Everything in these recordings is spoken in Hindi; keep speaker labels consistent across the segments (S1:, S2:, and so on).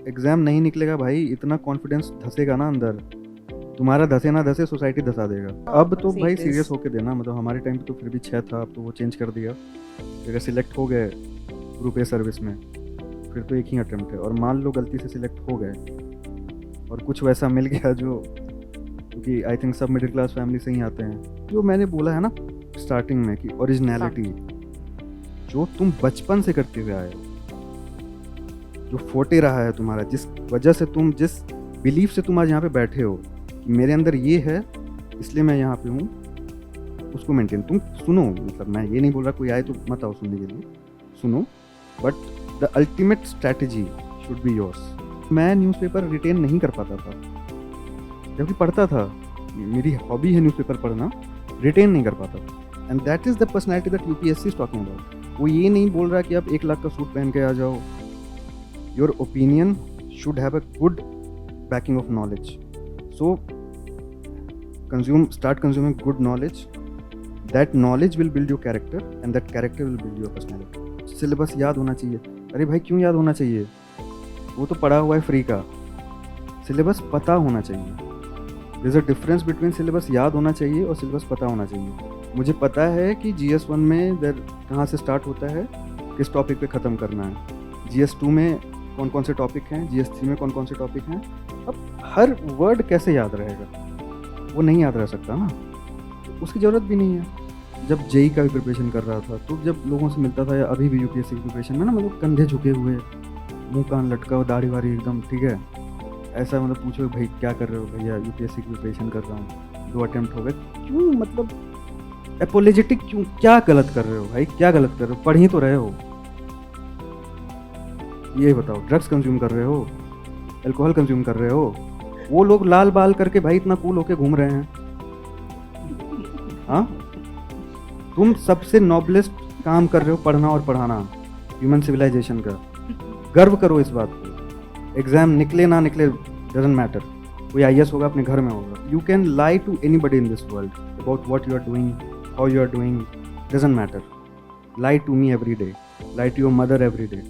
S1: एग्जाम नहीं निकलेगा भाई, इतना कॉन्फिडेंस धसेगा ना अंदर, तुम्हारा धसे ना धसे सोसाइटी धसा देगा। अब तो भाई सीरियस होके देना, मतलब हमारे टाइम पे तो फिर भी 6 था, अब तो वो चेंज कर दिया। अगर सिलेक्ट हो गए ग्रुप ए सर्विस में फिर तो एक ही अटेम्प्ट है, और मान लो गलती से सिलेक्ट हो गए और कुछ वैसा मिल गया जो, क्योंकि आई थिंक सब मिडिल क्लास फैमिली से ही आते हैं, जो मैंने बोला है ना स्टार्टिंग में कि ओरिजिनलिटी जो तुम बचपन से करते हुए आए हो, जो फोटे रहा है तुम्हारा, जिस वजह से तुम, जिस बिलीफ से तुम आज यहाँ पे बैठे हो, मेरे अंदर ये है इसलिए मैं यहाँ पे हूँ, उसको मेंटेन तुम सुनो। मतलब मैं ये नहीं बोल रहा कोई आए तो मत आओ सुनने के लिए, सुनो, but the ultimate strategy should be yours. मैं न्यूज़पेपर रिटेन नहीं कर पाता था, जबकि पढ़ता था, मेरी हॉबी है न्यूज़पेपर पढ़ना, रिटेन नहीं कर पाता था। And that is the personality that UPSC is talking about. वो ये नहीं बोल रहा कि आप 1 लाख का सूट पहन के आ जाओ। Your opinion should have a good banking of knowledge. So start consuming good knowledge. That knowledge will build your character and that character will build your personality. Syllabus याद होना चाहिए, अरे भाई क्यों याद होना चाहिए, वो तो पढ़ा हुआ है फ्री का। सिलेबस पता होना चाहिए। There is a difference between syllabus याद होना चाहिए और सिलेबस पता होना चाहिए। मुझे पता है कि GS1 में कहाँ से स्टार्ट होता है, किस टॉपिक पे ख़त्म करना है, GS2 में कौन कौन से टॉपिक हैं, GS3 में कौन कौन से टॉपिक हैं। अब हर वर्ड कैसे याद रहेगा, वो नहीं याद रह सकता ना, उसकी ज़रूरत भी नहीं है। जब जेई का भी प्रिपरेशन कर रहा था तो जब लोगों से मिलता था, या अभी भी यूपीएससी की प्रिपरेशन में ना, मतलब कंधे झुके हुए, मुंह कान लटका हुआ, दाढ़ी वाड़ी एकदम, ठीक है, ऐसा मतलब पूछो भाई क्या कर रहे हो, भैया यूपीएससी की प्रिपरेशन कर रहा हूँ, 2 अटेम्प्ट हो गए। क्यों, मतलब एपोलोजेटिक क्यों, क्या गलत कर रहे हो भाई, क्या गलत कर रहे हो, पढ़ ही तो रहे हो। ये बताओ, ड्रग्स कंज्यूम कर रहे हो, अल्कोहल कंज्यूम कर रहे हो, वो लोग लाल बाल करके भाई इतना कूल होके घूम रहे हैं। हाँ, तुम सबसे नॉबलेस्ट काम कर रहे हो, पढ़ना और पढ़ाना, ह्यूमन सिविलाइजेशन का। गर्व करो इस बात को। एग्जाम निकले ना निकले डजंट मैटर, कोई IAS होगा अपने घर में होगा। You can lie to anybody in this world about what you are doing, how you are doing, doesn't matter. Lie to me every day, lie to your mother every day,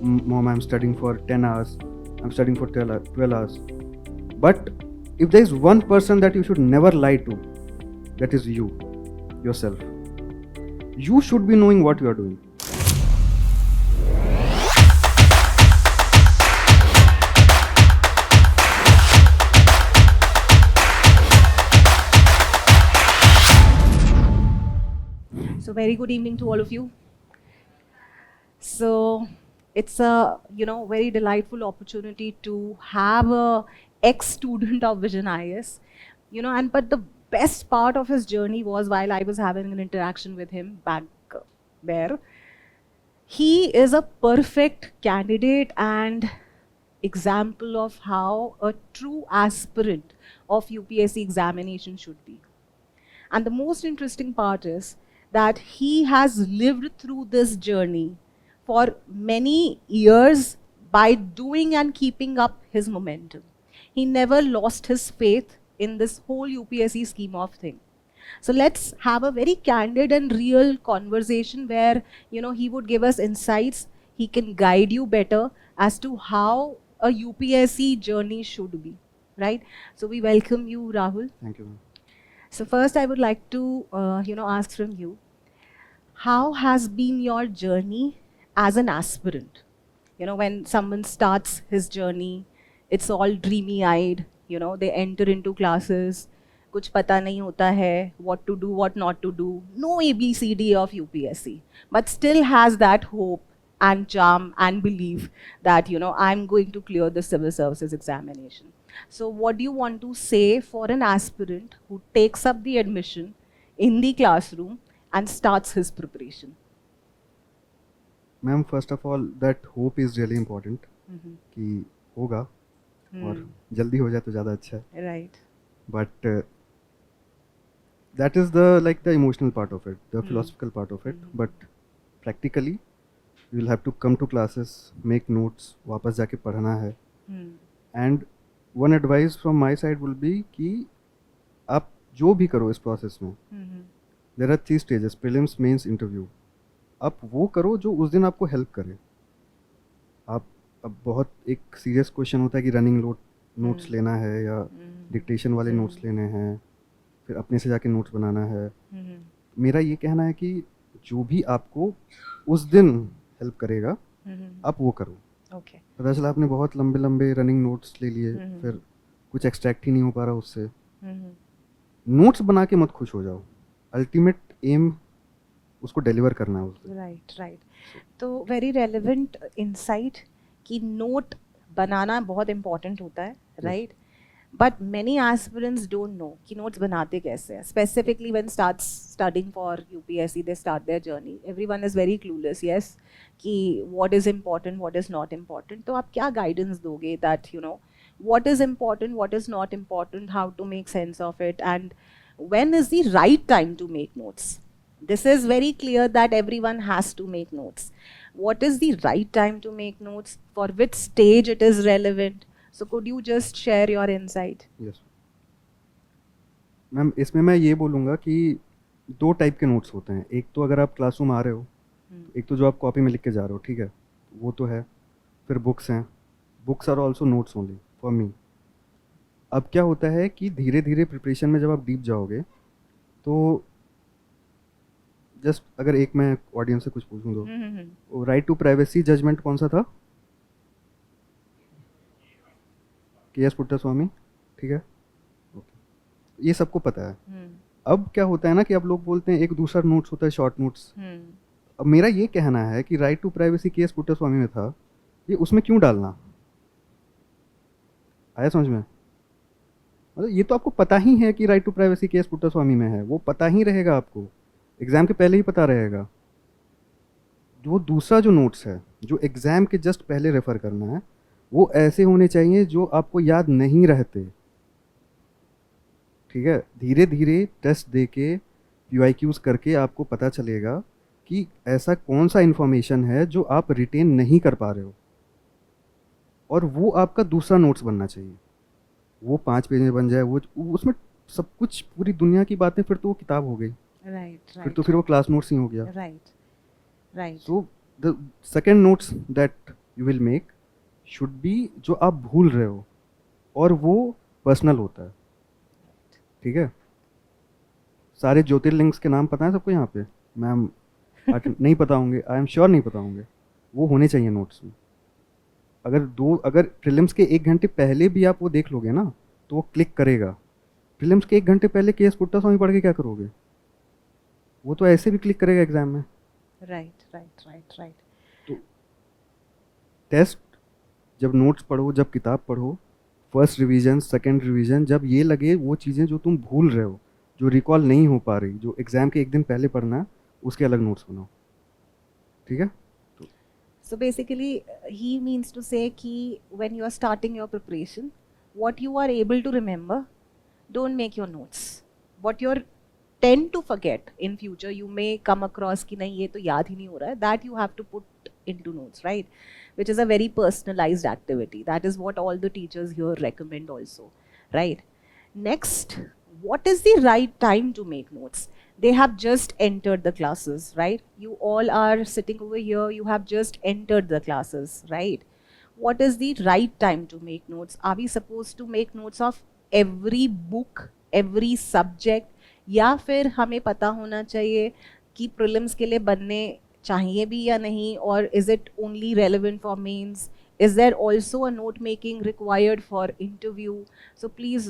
S1: mom I am studying for 10 hours, I am studying for 12 hours. But if there is one person that you should never lie to, that is you, yourself. You should be knowing what you are doing.
S2: So very good evening to all of you. So it's a very delightful opportunity to have a ex-student of Vision IS, and but the best part of his journey was while I was having an interaction with him back there. He is a perfect candidate and example of how a true aspirant of UPSC examination should be. And the most interesting part is that he has lived through this journey for many years by doing and keeping up his momentum. He never lost his faith in this whole UPSC scheme of thing. So let's have a very candid and real conversation where he would give us insights. He can guide you better as to how a UPSC journey should be, right? So we welcome you, Rahul.
S1: Thank you.
S2: So first I would like to ask from you, how has been your journey as an aspirant? When someone starts his journey, it's all dreamy-eyed, they enter into classes, kuch pata nahi hota hai, what to do, what not to do, no ABCD of UPSC, but still has that hope and charm and belief that, I'm going to clear the civil services examination. So what do you want to say for an aspirant who takes up the admission in the classroom and starts his preparation?
S1: Ma'am, first of all, that hope is really important कि होगा और जल्दी हो जाए तो ज़्यादा अच्छा है.
S2: Right.
S1: But that is the emotional part of it, the philosophical part of it. But practically, you will have to come to classes, make notes, वापस जाके पढ़ना है. And one advice from my side will be कि आप जो भी करो इस प्रोसेस में, there are 3 stages: prelims, mains, interview. आप वो करो जो उस दिन आपको हेल्प करे. आप अब बहुत एक सीरियस क्वेश्चन होता है कि रनिंग नोट्स लेना है या डिक्टेशन वाले नोट्स लेने हैं, फिर अपने से जाके नोट्स बनाना है। मेरा ये कहना है कि जो भी आपको उस दिन हेल्प करेगा आप वो करो।
S2: ओके।
S1: पता चला आपने बहुत लंबे लंबे रनिंग नोट्स ले लिए, फिर कुछ एक्सट्रैक्ट ही नहीं हो पा रहा उससे। नोट्स बना के मत खुश हो जाओ, अल्टीमेट एम उसको डिलीवर करना है उससे।
S2: Right right. तो वेरी रेलेवेंट इंसाइट कि नोट बनाना बहुत इम्पोर्टेंट होता है, right? But many aspirants don't know कि नोट्स बनाते कैसे हैं। Specifically when starts studying for UPSC, they start their journey, everyone is very clueless, yes, कि what is important, what is not important. तो आप क्या गाइडेंस दोगे that you know what is important, what is not important, how to make sense of it, and when is the right time to make notes? This is very clear that everyone has to make notes. What is the right time to make notes? For which stage it is relevant? So could you just share your insight?
S1: Yes. Ma'am इसमें मैं ये बोलूँगा कि 2 टाइप के नोट्स होते हैं। एक तो अगर आप क्लासरूम आ रहे हो, एक तो जो आप कॉपी में लिख के जा रहे हो, ठीक है, वो तो है। फिर बुक्स हैं, books are also notes only for me. अब क्या होता है कि धीरे धीरे प्रिपरेशन में जब आप डीप जाओगे तो जस्ट अगर एक मैं ऑडियंस से कुछ पूछूं तो राइट टू प्राइवेसी जजमेंट कौन सा था? के.एस. पुट्टास्वामी, ठीक है, ओके, ये सबको पता है। अब क्या होता है ना कि अब लोग बोलते हैं एक दूसरा नोट्स होता है शॉर्ट नोट्स। अब मेरा ये कहना है कि right to privacy K S. Puttaswamy में था, ये उसमें क्यों डालना? आया समझ में? मतलब ये तो आपको पता ही है कि right to privacy K S. Puttaswamy में है, वो पता ही रहेगा, आपको एग्ज़ाम के पहले ही पता रहेगा। जो दूसरा जो नोट्स है जो एग्ज़ाम के जस्ट पहले रेफ़र करना है, वो ऐसे होने चाहिए जो आपको याद नहीं रहते, ठीक है। धीरे धीरे टेस्ट दे के PYQs करके आपको पता चलेगा कि ऐसा कौन सा इन्फॉर्मेशन है जो आप रिटेन नहीं कर पा रहे हो, और वो आपका दूसरा नोट्स बनना चाहिए। वो 5 पेज में बन जाए, वो उसमें सब कुछ पूरी दुनिया की बातें, फिर तो वो किताब हो गई,
S2: राइट।
S1: फिर वो क्लास नोट्स ही हो गया।
S2: Right.
S1: So the second notes that you will make should be जो आप भूल रहे हो, और वो पर्सनल होता है, ठीक है। सारे ज्योतिर्लिंग्स के नाम पता है सबको यहाँ पे? मैम नहीं पता होंगे, आई एम श्योर नहीं पता होंगे। वो होने चाहिए नोट्स में। अगर प्रीलिम्स के 1 घंटे पहले भी आप वो देख लोगे ना, तो वो क्लिक करेगा। प्रीलिम्स के 1 घंटे पहले के.एस. पुट्टास्वामी पढ़ के क्या करोगे? वो तो ऐसे भी क्लिक करेगा एग्जाम में।
S2: राइट।
S1: तो टेस्ट जब नोट्स पढ़ो, जब किताब पढ़ो, फर्स्ट रिवीजन, सेकंड रिवीजन, जब ये लगे वो चीज़ें जो तुम भूल रहे हो, जो रिकॉल नहीं हो पा रही, जो एग्ज़ाम के 1 दिन पहले पढ़ना है, उसके अलग नोट्स बनाओ, ठीक है।
S2: So basically, he means to say कि when you are starting your preparation, what you are able to remember, don't make your notes. What you tend to forget in future, you may come across कि नहीं ये तो याद ही नहीं हो रहा है, that you have to put into notes, right? Which is a very personalized activity. That is what all the teachers here recommend also, right? Next, what is the right time to make notes? They have just entered the classes, right? You all are sitting over here, you have just entered the classes, right? What is the right time to make notes? Are we supposed to make notes of every book, every subject, या फिर हमें पता होना चाहिए कि प्रीलिम्स के लिए बनने चाहिए भी या नहीं, और is it only relevant for mains? Is there also a note making required for interview? So please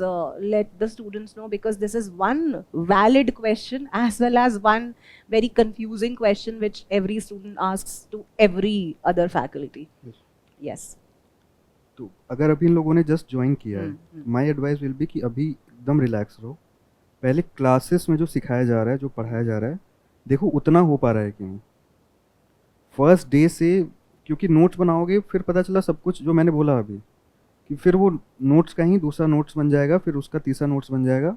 S2: let the students know, because this is one valid question as well as one very confusing question which every student asks to every other faculty. Yes.
S1: तो अगर अभी इन लोगों ने जस्ट ज्वाइन किया है, माय एडवाइस विल बी कि अभी एकदम रिलैक्स रहो। पहले क्लासेस में जो सिखाया जा रहा है, जो पढ़ाया जा रहा है, देखो उतना हो पा रहा है कि नहीं। फर्स्ट डे से क्योंकि नोट्स बनाओगे, फिर पता चला सब कुछ जो मैंने बोला अभी, कि फिर वो नोट्स का ही दूसरा नोट्स बन जाएगा, फिर उसका तीसरा नोट्स बन जाएगा,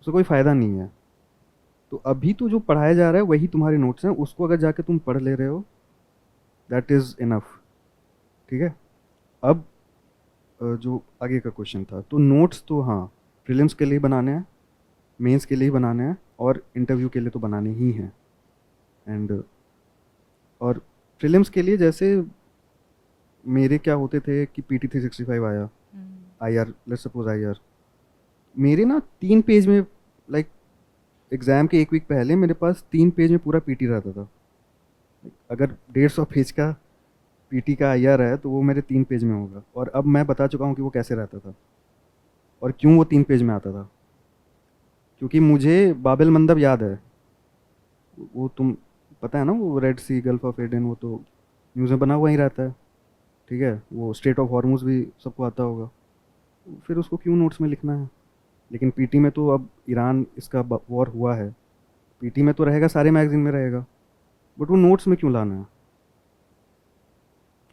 S1: उसका कोई फ़ायदा नहीं है। तो अभी तो जो पढ़ाया जा रहा है वही तुम्हारे नोट्स हैं, उसको अगर जाके तुम पढ़ ले रहे हो, दैट इज़ इनफ, ठीक है। अब जो आगे का क्वेश्चन था, तो नोट्स तो हाँ प्रीलिम्स के लिए बनाने हैं, मेंस के लिए बनाने हैं, और इंटरव्यू के लिए तो बनाने ही हैं। और प्रीलिम्स के लिए जैसे मेरे क्या होते थे कि PT 365 आया, IR, लेट्स सपोज IR, मेरे ना 3 पेज में, लाइक एग्ज़ाम के 1 वीक पहले मेरे पास 3 पेज में पूरा PT रहता था। अगर 150 पेज का PT का IR है तो वो मेरे 3 पेज में होगा। और अब मैं बता चुका हूँ कि वो कैसे रहता था और क्यों वो 3 पेज में आता था। क्योंकि मुझे बाबेल मंदब याद है, वो तुम पता है ना, वो Red Sea, Gulf of Aden, वो तो न्यूज़ में बना हुआ ही रहता है, ठीक है। वो स्ट्रेट ऑफ हॉर्मुज भी सबको आता होगा, फिर उसको क्यों नोट्स में लिखना है। लेकिन PT में तो अब ईरान इसका वॉर हुआ है, PT में तो रहेगा, सारे मैगजीन में रहेगा, बट वो नोट्स में क्यों लाना है।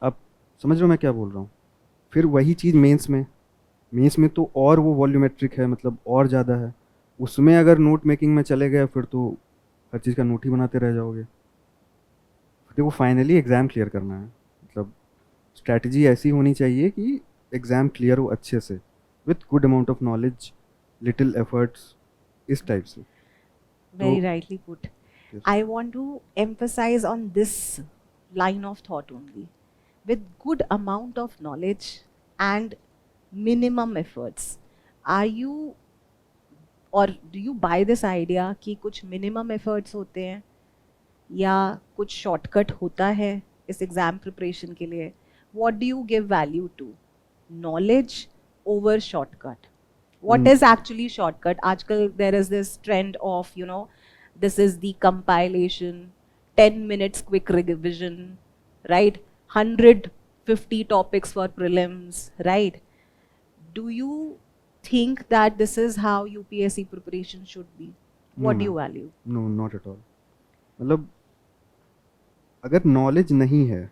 S1: आप समझ रहे हो मैं क्या बोल रहा हूँ। फिर वही चीज़ मेंस में तो और वो वॉल्यूमेट्रिक है, मतलब और ज़्यादा है। उसमें अगर नोट मेकिंग में चले गए फिर तो हर चीज़ का नोट ही बनाते रह जाओगे। देखो फाइनली एग्ज़ाम क्लियर करना है, मतलब स्ट्रैटेजी ऐसी होनी चाहिए कि एग्ज़ाम क्लियर हो अच्छे से, with good amount of knowledge, little efforts, इस टाइप से।
S2: Very
S1: तो
S2: rightly put.
S1: yes,
S2: I want to emphasize on this line of thought only. With good amount of knowledge and minimum efforts, are you or do you buy this idea कि कुछ minimum efforts होते हैं या कुछ shortcut होता है इस exam preparation के लिए? What do you give value to? Knowledge over shortcut. What is actually shortcut? आजकल there is this trend of, you know, this is the compilation, 10 minutes quick revision, right? 150 topics for prelims, right? Do you think that this is how UPSC preparation should be? What do you value?
S1: No not at all. मतलब अगर नॉलेज नहीं है,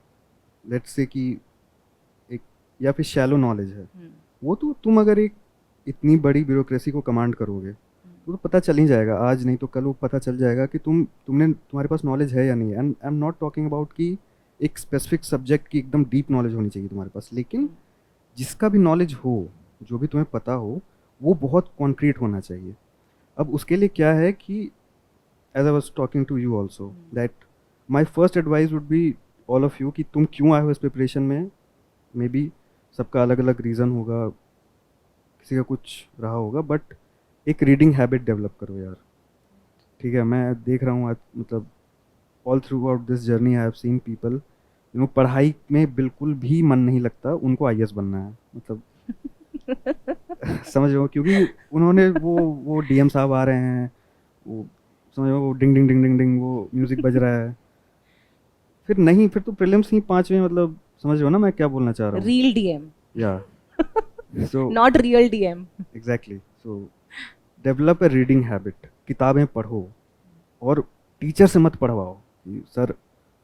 S1: लेट्स से कि एक, या फिर शैलो नॉलेज है, वो तो तुम अगर एक इतनी बड़ी ब्यूरोक्रेसी को कमांड करोगे तो पता चल ही जाएगा, आज नहीं तो कल वो पता चल जाएगा कि तुम्हारे पास नॉलेज है या नहीं है। And I am not talking about कि एक स्पेसिफिक सब्जेक्ट की एकदम डीप नॉलेज होनी चाहिए तुम्हारे पास, लेकिन जिसका भी नॉलेज हो, जो भी तुम्हें पता हो, वो बहुत कॉन्क्रीट होना चाहिए। अब उसके लिए क्या है कि as I was talking to you also, that my first advice would be all of you कि तुम क्यों आए हो इस प्रिपरेशन में। मे बी सबका अलग अलग रीज़न होगा, किसी का कुछ रहा होगा, बट एक रीडिंग हैबिट डेवलप करो यार, ठीक है। मैं देख रहा हूँ आज, मतलब all through out this journey I have seen people, पढ़ाई में बिल्कुल भी मन नहीं लगता, उनको IAS बनना है, मतलब समझ लो, क्योंकि उन्होंने वो DM साहब आ रहे हैं, वो समझ लो, वो डिंग डिंग डिंग डिंग डिंग वो म्यूज़िक बज रहा है, फिर नहीं, फिर तो प्रीलिम्स ही 5वें, मतलब समझ रहे हो ना मैं क्या बोलना चाह रहा हूँ।
S2: Real DM.
S1: या सो
S2: Not real DM.
S1: Exactly, so develop a reading habit, किताबें पढ़ो, और टीचर से मत पढ़वाओ कि सर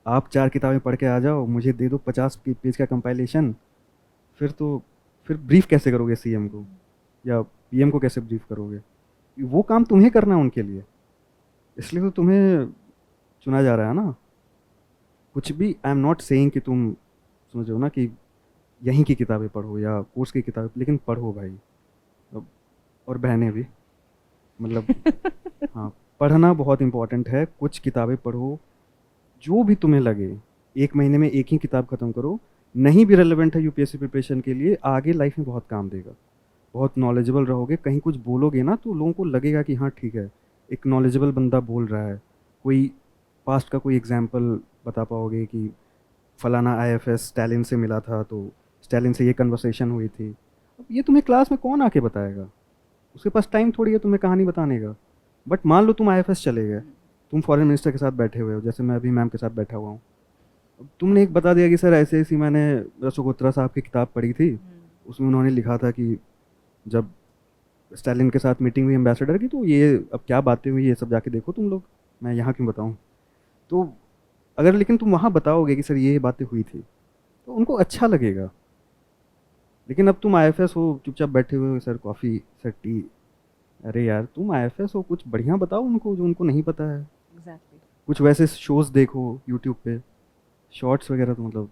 S1: आप 4 किताबें पढ़ के आ जाओ, मुझे दे दो 50 पेज का कंपाइलेशन। फिर ब्रीफ कैसे करोगे CM को, या PM को कैसे ब्रीफ करोगे। वो काम तुम्हें करना है उनके लिए, इसलिए तो तुम्हें चुना जा रहा है ना। कुछ भी, आई एम नॉट सेइंग कि तुम समझो ना कि यहीं की किताबें पढ़ो या कोर्स की किताबें, लेकिन पढ़ो भाई, और बहनें भी, मतलब हाँ, पढ़ना बहुत इम्पोर्टेंट है। कुछ किताबें पढ़ो, जो भी तुम्हें लगे, 1 महीने में एक ही किताब ख़त्म करो, नहीं भी रेलेवेंट है UPSC प्रिपरेशन के लिए, आगे लाइफ में बहुत काम देगा, बहुत नॉलेजेबल रहोगे। कहीं कुछ बोलोगे ना तो लोगों को लगेगा कि हाँ ठीक है, एक नॉलेजेबल बंदा बोल रहा है। कोई पास्ट का कोई एग्जाम्पल बता पाओगे कि फलाना IFS स्टैलिन से मिला था, तो स्टैलिन से ये कन्वर्सेशन हुई थी। अब ये तुम्हें क्लास में कौन आके बताएगा, उसके पास टाइम थोड़ी है तुम्हें कहानी बताने का। बट मान लो तुम IFS चले गए, तुम फॉरेन मिनिस्टर के साथ बैठे हुए हो, जैसे मैं अभी मैम के साथ बैठा हुआ हूँ, अब तुमने एक बता दिया कि सर ऐसे ऐसी मैंने रसोगोत्रा साहब की किताब पढ़ी थी, उसमें उन्होंने लिखा था कि जब स्टालिन के साथ मीटिंग हुई एम्बेसडर की, तो ये अब क्या बातें हुई, ये सब जाके देखो तुम लोग, मैं यहाँ क्यों बताऊँ। तो अगर लेकिन तुम वहाँ बताओगे कि सर ये बातें हुई थी, तो उनको अच्छा लगेगा। लेकिन अब तुम IFS हो, चुपचाप बैठे हुए हो, सर कॉफ़ी, सर टी, अरे यार तुम IFS हो, कुछ बढ़िया बताओ उनको जो उनको नहीं पता है।
S2: Exactly.
S1: कुछ वैसे शोज़ देखो यूट्यूब पे, शॉर्ट्स वगैरह, तो मतलब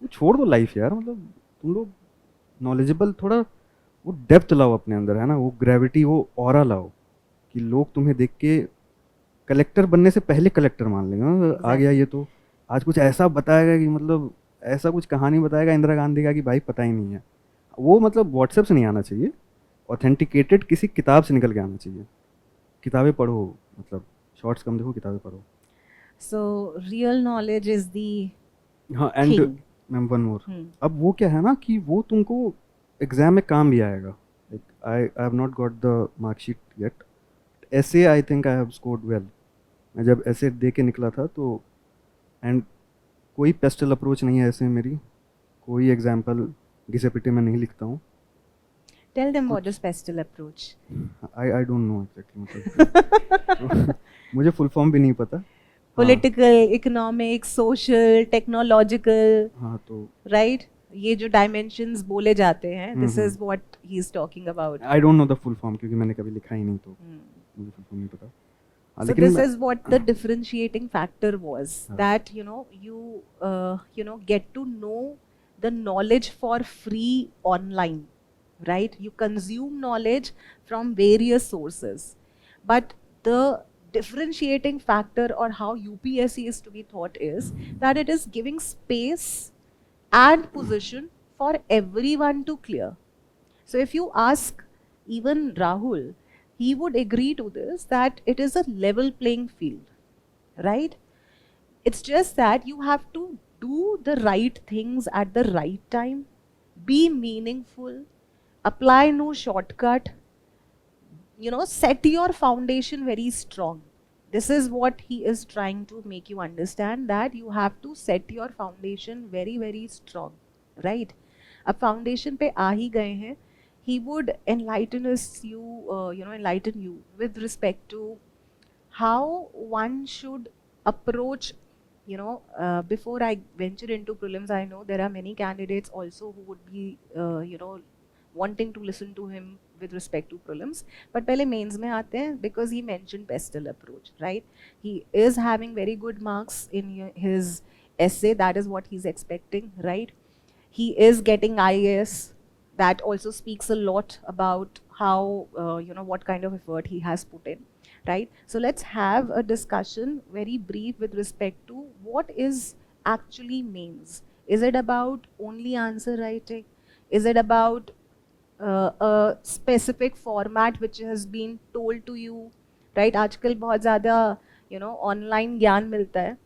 S1: वो छोड़ दो लाइफ यार, मतलब तुम लोग नॉलेजेबल, थोड़ा वो डेप्थ लाओ अपने अंदर, है ना, वो ग्रेविटी, वो ऑरा लाओ कि लोग तुम्हें देख के कलेक्टर बनने से पहले कलेक्टर मान लेंगे। आ गया ये तो, आज कुछ ऐसा बताएगा कि मतलब ऐसा कुछ कहानी बताएगा इंदिरा गांधी का कि भाई पता ही नहीं है। वो मतलब व्हाट्सएप से नहीं आना चाहिए, ऑथेंटिकेटेड किसी किताब से निकल के आना चाहिए। किताबें पढ़ो, मतलब शॉर्ट्स कम देखो, किताबें पढ़ो।
S2: So real knowledge is the
S1: हाँ and
S2: king.
S1: Ma'am one more,
S2: Hmm.
S1: अब वो क्या है ना कि वो तुमको एग्जाम में काम भी आएगा। Like I have not got the marksheet yet, ऐसे I think I have scored well. मैं जब ऐसे दे के निकला था तो, एंड कोई पेस्टल अप्रोच नहीं है ऐसे मेरी, कोई एग्जाम्पल घिसे पिटे में नहीं लिखता हूँ।
S2: Tell them what is pestle approach.
S1: I don't know exactly, मतलब मुझे फुल फॉर्म भी नहीं पता।
S2: Political, economic, social, technological,
S1: हाँ तो
S2: right? ये जो dimensions बोले जाते हैं, this
S1: hmm.
S2: is what he is talking about.
S1: I don't know the full form, क्योंकि मैंने कभी लिखा ही नहीं, तो
S2: Hmm.
S1: मुझे फुल फॉर्म नहीं पता। हाँ,
S2: So
S1: लेकिन
S2: this
S1: मैं-
S2: is what the differentiating factor was,
S1: हाँ।
S2: that you get to know the knowledge for free online, right? You consume knowledge from various sources, but the differentiating factor or how UPSC is to be thought is that it is giving space and position for everyone to clear. So if you ask even Rahul, he would agree to this, that it is a level playing field, right? It's just that you have to do the right things at the right time, be meaningful, apply no shortcut, set your foundation very strong. This is what he is trying to make you understand, that you have to set your foundation very very strong, right? अब foundation पे आ ही गए हैं, he would enlighten you with respect to how one should approach, before I venture into prelims. I know there are many candidates also who would be wanting to listen to him with respect to prelims, but pehle mains mein aate hain, because he mentioned pestle approach, right? He is having very good marks in his essay, that is what he's expecting, right? He is getting IAS, that also speaks a lot about how what kind of effort he has put in, right? So let's have a discussion very brief with respect to what is actually mains. Is it about only answer writing? Is it about a specific format which has been told to you, right? आजकल बहुत ज़्यादा online ज्ञान मिलता है,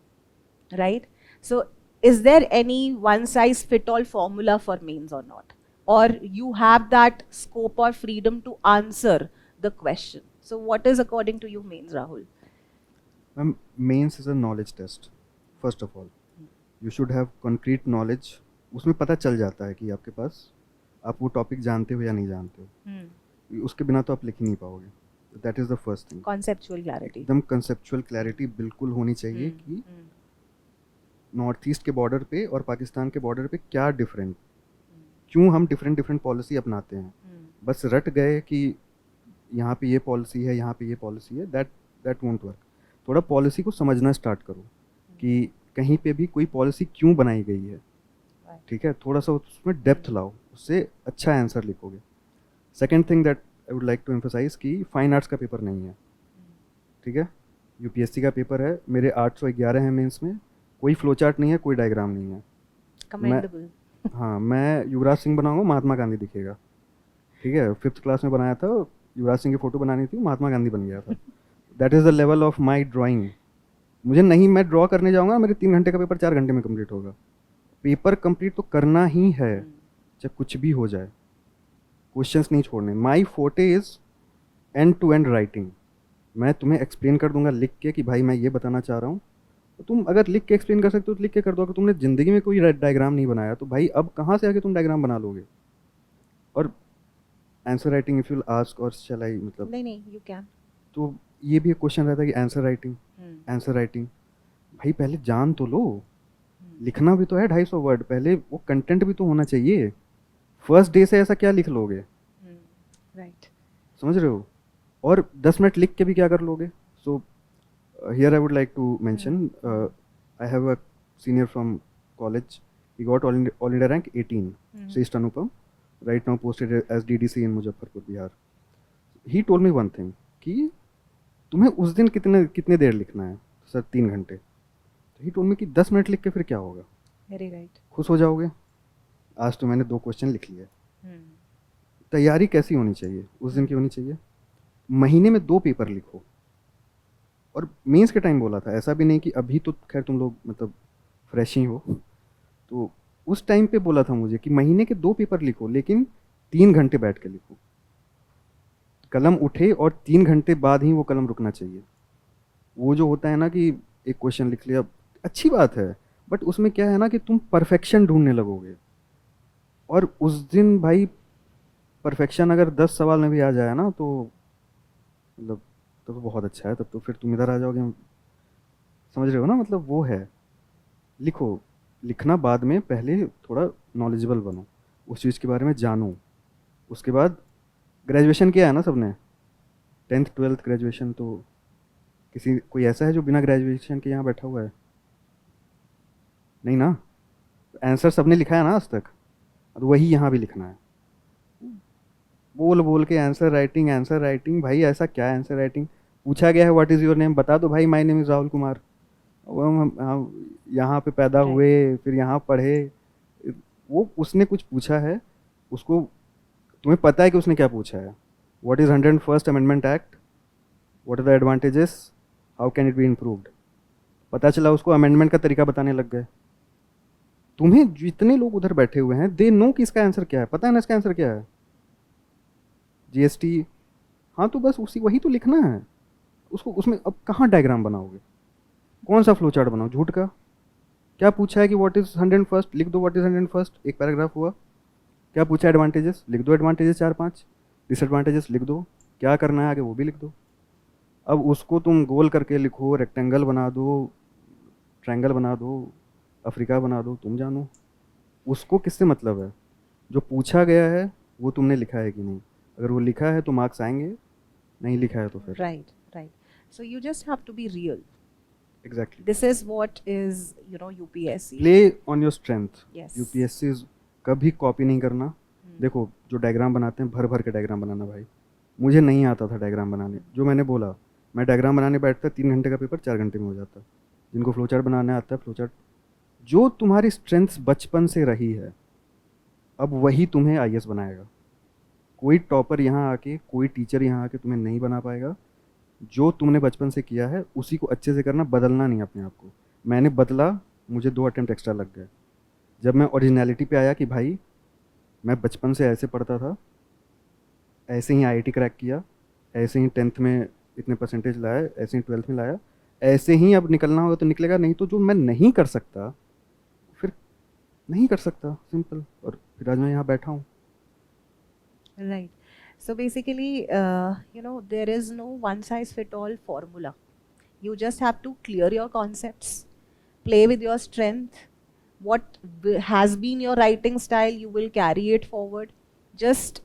S2: right? So is there any one size fit all formula for mains or not? Or you have that scope or freedom to answer the question? So what is according to you mains, Rahul?
S1: Ma'am mains is a knowledge test, first of all you should have concrete knowledge. उसमें पता चल जाता है कि आपके पास, आप वो टॉपिक जानते हो या नहीं जानते हो। उसके बिना तो आप लिख ही नहीं पाओगे। That is the first thing.
S2: Conceptual clarity.
S1: एकदम कंसेप्चुअल क्लैरिटी बिल्कुल होनी चाहिए कि नॉर्थ ईस्ट के बॉर्डर पे और पाकिस्तान के बॉर्डर पे क्या डिफरेंट, क्यों हम डिफरेंट पॉलिसी अपनाते हैं। बस रट गए कि यहाँ पे ये पॉलिसी है, यहाँ पे ये पॉलिसी है, दैट वोंट वर्क। थोड़ा पॉलिसी को समझना स्टार्ट करो कि कहीं पे भी कोई पॉलिसी क्यों बनाई गई है, ठीक है? थोड़ा सा उसमें डेप्थ लाओ, उससे अच्छा आंसर लिखोगे। Second thing that I would like to emphasize कि फाइन आर्ट्स का पेपर नहीं है, ठीक है? यूपीएससी का पेपर है। मेरे 811 हैं मेंस में, कोई फ्लो चार्ट नहीं है, कोई डायग्राम नहीं है।
S2: Commendable.
S1: हाँ, मैं युवराज सिंह बनाऊंगा, महात्मा गांधी दिखेगा, ठीक है? 5th क्लास में बनाया था, युवराज सिंह की फ़ोटो बनानी थी, महात्मा गांधी बन गया था। That is the level of my drawing. मुझे नहीं, मैं ड्रॉ करने जाऊँगा, मेरे 3 घंटे का पेपर 4 घंटे में कंप्लीट होगा। पेपर कंप्लीट तो करना ही है, चाहे कुछ भी हो जाए, क्वेश्चंस नहीं छोड़ने। My forte is end to end writing. मैं तुम्हें एक्सप्लेन कर दूंगा लिख के कि भाई मैं ये बताना चाह रहा हूँ, तो तुम अगर लिख के एक्सप्लेन कर सकते हो तो लिख के कर दो। अगर तुमने ज़िंदगी में कोई डायग्राम नहीं बनाया तो भाई अब कहाँ से आके तुम डायग्राम बना लोगे? और answer writing if you ask और शैल आई, मतलब
S2: नहीं, you can.
S1: तो ये भी एक क्वेश्चन रहता है कि आंसर राइटिंग भाई पहले जान तो लो, लिखना भी तो है 250 वर्ड, पहले वो कंटेंट भी तो होना चाहिए। फर्स्ट डे से ऐसा क्या लिख लोगे?
S2: Right.
S1: समझ रहे हो? और 10 मिनट लिख के भी क्या कर लोगे? So here I would like to mention, I have a senior from college, he got all India rank 18, Shreshth Anupam, right now posted as DDC in Muzaffarpur, Bihar. He told me one thing कि तुम्हें उस दिन कितने देर लिखना है? सर 3 घंटे। तो ही टोल्ड मी कि 10 मिनट लिख के फिर क्या होगा?
S2: Very right.
S1: खुश हो जाओगे। आज तो मैंने 2 क्वेश्चन लिख लिए। तैयारी कैसी होनी चाहिए उस दिन की होनी चाहिए, महीने में 2 पेपर लिखो। और मेंस के टाइम बोला था, ऐसा भी नहीं कि अभी तो खैर तुम लोग मतलब फ्रेश ही हो, तो उस टाइम पे बोला था मुझे कि महीने के 2 पेपर लिखो, लेकिन 3 घंटे बैठ के लिखो। कलम उठे और 3 घंटे बाद ही वो कलम रुकना चाहिए। वो जो होता है ना कि एक क्वेश्चन लिख लिया, अच्छी बात है, बट उसमें क्या है ना कि तुम परफेक्शन ढूंढने लगोगे। और उस दिन भाई परफेक्शन अगर 10 सवाल में भी आ जाए ना, तो मतलब तब तो बहुत अच्छा है। तब तो फिर तुम इधर आ जाओगे, समझ रहे हो ना, मतलब वो है। लिखो, लिखना बाद में, पहले थोड़ा नॉलेजेबल बनो, उस चीज़ के बारे में जानो। उसके बाद ग्रेजुएशन किया है ना सबने, 10th 12th ग्रेजुएशन, तो किसी कोई ऐसा है जो बिना ग्रेजुएशन के यहाँ बैठा हुआ है? नहीं ना। आंसर सबने लिखा है ना आज तक, तो वही यहाँ भी लिखना है। बोल बोल के आंसर राइटिंग भाई, ऐसा क्या है आंसर राइटिंग? पूछा गया है व्हाट इज़ योर नेम, बता दो भाई my name is Rahul Kumar. वो हम यहाँ पे पैदा
S2: राइट.
S1: हुए, फिर यहाँ पढ़े। वो उसने कुछ पूछा है, उसको तुम्हें पता है कि उसने क्या पूछा है? What is 101st amendment act, what are the advantages, how can it be improved. पता चला उसको अमेंडमेंट का तरीका बताने लग गए। तुम्हें जितने लोग उधर बैठे हुए हैं, दे नो कि इसका आंसर क्या है, पता है ना इसका आंसर क्या है? जीएसटी। हाँ, तो बस उसी वही तो लिखना है उसको। उसमें अब कहाँ डायग्राम बनाओगे, कौन सा फ्लो चार्ट बनाओ झूठ का? क्या पूछा है कि व्हाट इज 101st, लिख दो व्हाट इज 101st, एक पैराग्राफ हुआ। क्या पूछा एडवांटेजेस, लिख दो एडवांटेजेस 4-5। डिसएडवांटेजेस लिख दो, क्या करना है आगे वो भी लिख दो। अब उसको तुम गोल करके लिखो, रेक्टेंगल बना दो, ट्रायंगल बना दो, अफ्रीका बना दो, तुम जानो। उसको किससे मतलब है? जो पूछा गया है वो तुमने लिखा है कि नहीं। अगर वो लिखा है तो मार्क्स आएंगे, नहीं लिखा है तो फिर
S2: Right, right. So you just have to be real.
S1: Exactly.
S2: This is what is, UPSC.
S1: Play on your strength.
S2: Yes.
S1: UPSC कभी कॉपी नहीं करना।
S2: Hmm.
S1: देखो, जो डायग्राम बनाते हैं भर भर के डायग्राम बनाना भाई। मुझे नहीं आता था डायग्राम बनाने, जो मैंने बोला, मैं डायग्राम बनाने बैठता, 3 घंटे का पेपर 4 घंटे में हो जाता। जिनको फ्लो चार्ट बनाने आता है, फ्लो चार्ट। जो तुम्हारी स्ट्रेंथ्स बचपन से रही है, अब वही तुम्हें आईएएस बनाएगा। कोई टॉपर यहाँ आके, कोई टीचर यहाँ आके तुम्हें नहीं बना पाएगा। जो तुमने बचपन से किया है उसी को अच्छे से करना, बदलना नहीं अपने आप को। मैंने बदला, मुझे 2 अटेम्प्ट एक्स्ट्रा लग गए। जब मैं ओरिजिनलिटी पे आया कि भाई मैं बचपन से ऐसे पढ़ता था, ऐसे ही आईआईटी क्रैक किया, ऐसे ही 10th में इतने परसेंटेज लाया, ऐसे ही 12th में लाया, ऐसे ही अब निकलना होगा तो निकलेगा, नहीं तो जो मैं नहीं कर सकता फिर नहीं कर सकता, सिंपल। और फिर आज मैं यहाँ बैठा हूँ।
S2: Right. So basically, there is no one size fit all formula. You just have to clear your concepts, play with your strength. What has been your writing style, you will carry it forward. Just,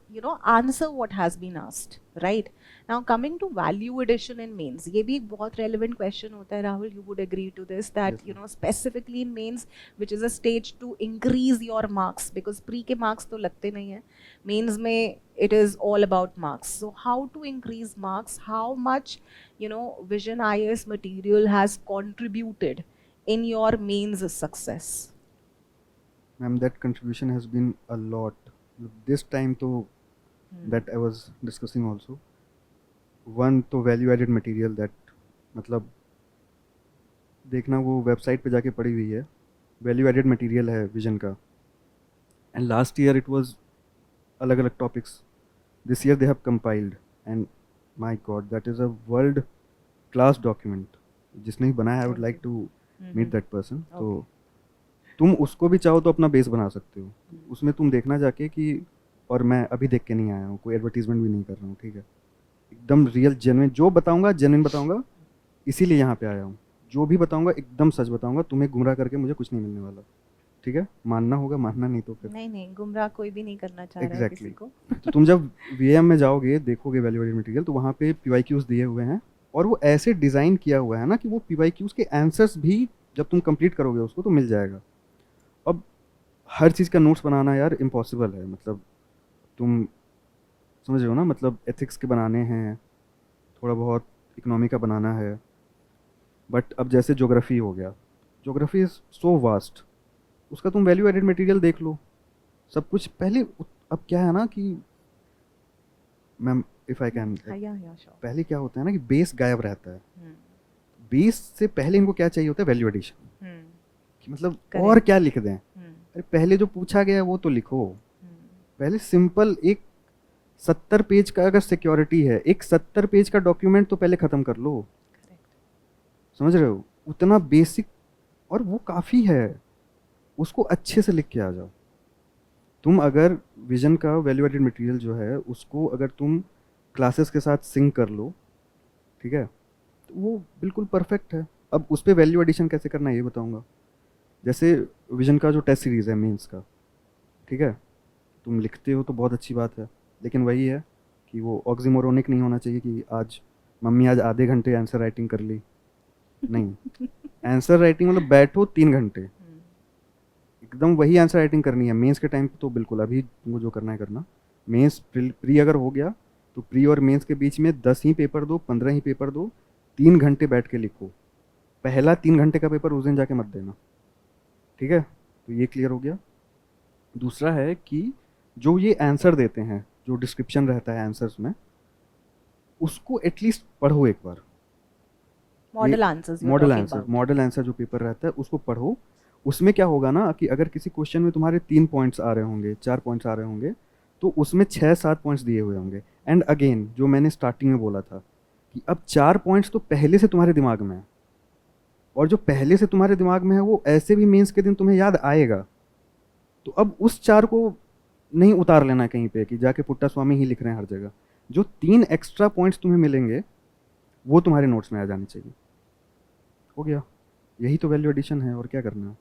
S2: answer what has been asked. Right. Now coming to value addition in mains, ये भी एक बहुत relevant question होता है, Rahul. You would agree to this that
S1: Yes,
S2: specifically in mains, which is a stage to increase your marks, because pre के marks तो लगते नहीं है, mains में it is all about marks. So how to increase marks? How much Vision IAS material has contributed in your mains success?
S1: Ma'am, that contribution has been a lot this time. तो that I was discussing also. One तो वैल्यू एडेड मटेरियल, दैट मतलब देखना, वो वेबसाइट पे जाके पड़ी हुई है, वैल्यू एडेड मटेरियल है विजन का। And last year it was अलग अलग topics, this year they have compiled, and my god that is a world class document. जिसने भी बनाया, I would like to meet that person. तो तुम उसको भी चाहो तो अपना बेस बना सकते हो। उसमें तुम देखना जाके कि, और मैं अभी देख के नहीं आया हूँ, कोई एडवर्टीजमेंट भी नहीं कर रहा हूँ, ठीक है? एकदम रियल जेन्युइन जो बताऊँगा, जेन्युइन बताऊँगा, इसीलिए यहाँ पे आया हूँ। जो भी बताऊँगा एकदम सच बताऊँगा, तुम्हें गुमराह करके मुझे कुछ नहीं मिलने वाला, ठीक है? मानना होगा, मानना नहीं तो फिर
S2: नहीं, गुमराह कोई भी नहीं करना चाह रहा है किसी को।
S1: तो तुम जब वीएम में जाओगे, देखोगे वैल्यू एडेड मटेरियल, तो वहाँ पे पीवाईक्यूज दिए हुए हैं, और वो ऐसे डिज़ाइन किया हुआ है ना कि वो पीवाईक्यूज के आंसर्स भी जब तुम कंप्लीट करोगे उसको तो मिल जाएगा। अब हर चीज़ का नोट्स बनाना यार इम्पॉसिबल है, मतलब तुम समझ रहे हो ना, मतलब एथिक्स के बनाने हैं, थोड़ा बहुत इकोनॉमी का बनाना है। बट अब जैसे ज्योग्राफी हो गया, ज्योग्राफी इज़ सो वास्ट, उसका तुम वैल्यू एडेड मटेरियल देख लो, सब कुछ पहले। अब क्या है ना कि मैम इफ़ आई कैन,
S2: या श्योर।
S1: पहले क्या होता है ना कि बेस गायब रहता है। बेस से पहले इनको क्या चाहिए होता है? वैल्यू एडिशन, कि मतलब और
S2: Correct.
S1: क्या लिख दें। अरे पहले जो पूछा गया है वो तो लिखो। पहले सिंपल एक 70 पेज का अगर सिक्योरिटी है, एक 70 पेज का डॉक्यूमेंट तो पहले ख़त्म कर लो। समझ रहे हो? उतना बेसिक, और वो काफ़ी है, उसको अच्छे से लिख के आ जाओ। तुम अगर विजन का वैल्यू एडेड मटेरियल जो है उसको अगर तुम क्लासेस के साथ सिंक कर लो, ठीक है, तो वो बिल्कुल परफेक्ट है। अब उस पर वैल्यू एडिशन कैसे करना है ये बताऊंगा। जैसे विजन का जो टेस्ट सीरीज़ है मेंस का, ठीक है, तुम लिखते हो तो बहुत अच्छी बात है, लेकिन वही है कि वो ऑक्सीमोरोनिक नहीं होना चाहिए कि आज मम्मी आज आधे घंटे आंसर राइटिंग कर ली। नहीं, आंसर राइटिंग मतलब बैठो 3 घंटे, एकदम वही आंसर राइटिंग करनी है। मेंस के टाइम पे तो बिल्कुल अभी तुमको जो करना है करना। मेंस प्री अगर हो गया तो प्री और मेंस के बीच में 10 ही पेपर दो, 15 ही पेपर दो, 3 घंटे बैठ के लिखो। पहला 3 घंटे का पेपर उस दिन जाके मत देना, ठीक है? तो ये क्लियर हो गया। दूसरा है कि जो ये आंसर देते हैं, जो डिस्क्रिप्शन रहता है आंसर्स में, उसको एटलीस्ट पढ़ो एक बार।
S2: Model answers you are
S1: model
S2: talking
S1: answer,
S2: about.
S1: Model answer जो पेपर रहता है उसको पढ़ो। उसमें क्या होगा ना कि अगर किसी क्वेश्चन में तुम्हारे 3 पॉइंट्स आ रहे होंगे, 4 पॉइंट्स आ रहे होंगे, तो उसमें 6-7 पॉइंट्स दिए हुए होंगे। एंड अगेन जो मैंने स्टार्टिंग में बोला था कि अब 4 पॉइंट्स तो पहले से तुम्हारे दिमाग में है, और जो पहले से तुम्हारे दिमाग में है वो ऐसे भी मेंस के दिन तुम्हें याद आएगा। तो अब उस 4 को नहीं उतार लेना कहीं पे कि जाके पुट्टा स्वामी ही लिख रहे हैं हर जगह। जो 3 एक्स्ट्रा पॉइंट्स तुम्हें मिलेंगे वो तुम्हारे नोट्स में आ जाने चाहिए। हो गया, यही तो वैल्यू एडिशन है, और क्या करना है।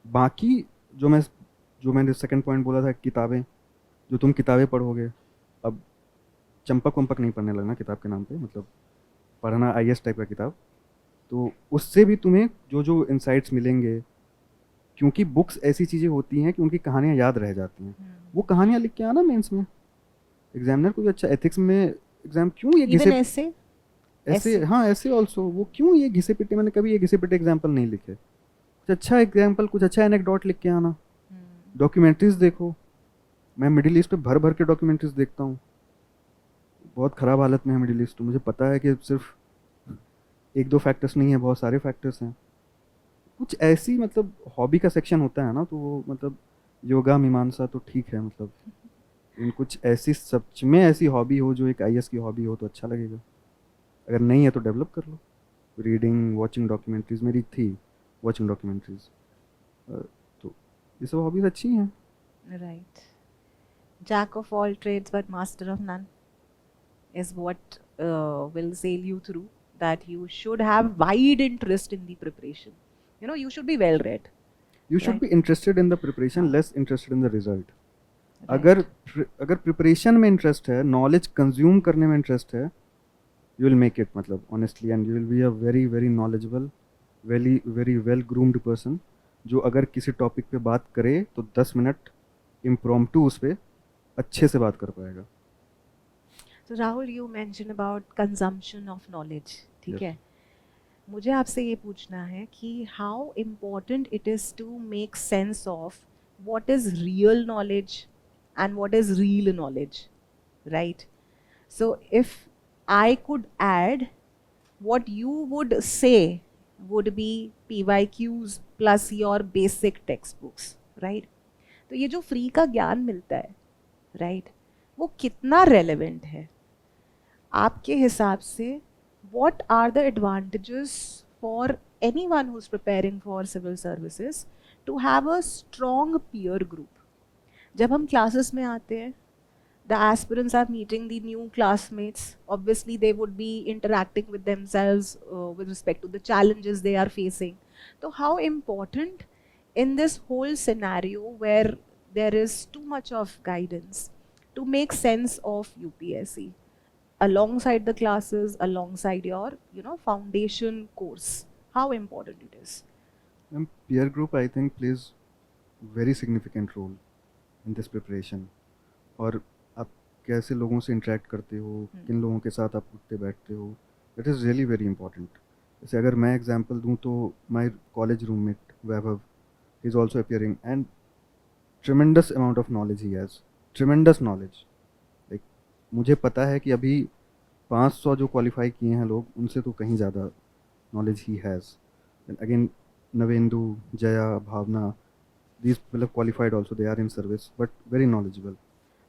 S1: बाकी जो मैंने सेकंड पॉइंट बोला था, किताबें, जो तुम किताबें पढ़ोगे, अब चंपक वंपक नहीं पढ़ने लगना किताब के नाम पे, मतलब पढ़ना आईएएस टाइप का किताब। तो उससे भी तुम्हें जो जो इंसाइट्स मिलेंगे, क्योंकि बुक्स ऐसी चीज़ें होती हैं कि उनकी कहानियाँ याद रह जाती हैं। वो कहानियाँ लिख के आना मेंस में। एग्जामिनर को भी अच्छा, एथिक्स में एग्जाम क्यों ये
S2: इवन
S1: घिसे
S2: ऐसे
S1: ऐसे, हाँ ऐसे ऑल्सो, वो क्यों ये घिसे पिटे, मैंने कभी ये घिसे पिटे एग्जाम्पल नहीं लिखे। कुछ अच्छा एग्जाम्पल, कुछ अच्छा एनेक्डोट लिख के आना। डॉक्यूमेंट्रीज देखो, मैं मिडिल ईस्ट पे भर भर के डॉक्यूमेंट्रीज देखता हूँ। बहुत ख़राब हालत में है मिडिल ईस्ट, तो मुझे पता है कि सिर्फ एक दो फैक्टर्स नहीं है, बहुत सारे फैक्टर्स हैं। कुछ ऐसी मतलब हॉबी का सेक्शन होता है ना, तो वो मतलब योगा मीमांसा तो ठीक है, मतलब इन कुछ ऐसी सच में ऐसी हॉबी हो जो एक आईएएस की हॉबी हो तो अच्छा लगेगा। अगर नहीं है तो डेवलप कर लो। रीडिंग, वॉचिंग डॉक्यूमेंट्रीज मेरी थी, वॉचिंग डॉक्यूमेंट्रीज, तो ये सब हॉबीज अच्छी हैं।
S2: Right. Jack of all trades but master of none is what will sail you through. That you should have wide interest in the preparation. You know, you should be well read.
S1: You should
S2: Right.
S1: Be interested in the preparation,
S2: हाँ.
S1: Less interested in the result.
S2: Right.
S1: अगर प्रिपरेशन में इंटरेस्ट है, नॉलेज कंज्यूम करने में इंटरेस्ट है, यू विल मेक इट, मतलब honestly, and you will be a very very knowledgeable, very very well groomed person, जो अगर किसी टॉपिक पे बात करे तो 10 मिनट इम्प्रॉम्प्टू उस पर अच्छे से बात कर पाएगा।
S2: So Rahul, you mentioned about consumption of knowledge. ठीक
S1: Yes.
S2: है. मुझे आपसे ये पूछना है कि how important it is to make sense of what is real knowledge and what is real knowledge, right? So if I could add, what you would say would be PYQs plus your basic textbooks, right? तो ये जो फ्री का ज्ञान मिलता है, right, वो कितना रेलेवेंट है आपके हिसाब से? what are the advantages for anyone who's preparing for civil services to have a strong peer group? जब हम classes में आते हैं, the aspirants are meeting the new classmates. Obviously they would be interacting with themselves with respect to the challenges they are facing. So how important in this whole scenario where there is too much of guidance to make sense of UPSC alongside the classes, alongside your foundation course, how important it is?
S1: Peer group I think plays very significant role in this preparation। और आप कैसे लोगों से इंटरेक्ट करते हो, किन लोगों के साथ आप उठते बैठते हो, that is really very important. जैसे अगर मैं एग्जांपल दूं तो my college roommate Vaibhav, is also appearing, and tremendous amount of knowledge he has, tremendous knowledge. Like मुझे पता है कि अभी 500 जो क्वालिफाई किए हैं लोग, उनसे तो कहीं ज़्यादा knowledge he has. And again, Navendu, Jaya, Bhavna, these people have qualified also, they are in service, but very knowledgeable.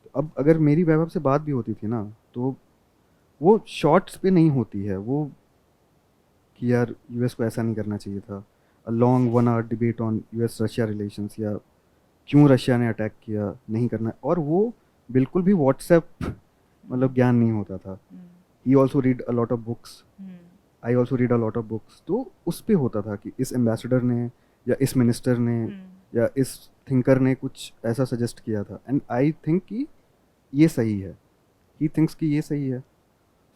S1: तो अब अगर मेरी वैभव से बात भी होती थी ना, तो वो शॉर्ट्स पे नहीं होती है, वो कि यार यूएस को ऐसा नहीं करना चाहिए था, a long 1 hour debate on US Russia relations, या क्यों रशिया ने अटैक किया, नहीं करना, और वो बिल्कुल भी व्हाट्सएप मतलब ज्ञान नहीं होता था. He also read a lot of books, I also read a lot of books. तो उस पर होता था कि इस एम्बेसडर ने या इस मिनिस्टर ने या इस थिंकर ने कुछ ऐसा सजेस्ट किया था, एंड आई थिंक कि ये सही है, ही थिंक्स कि ये सही है.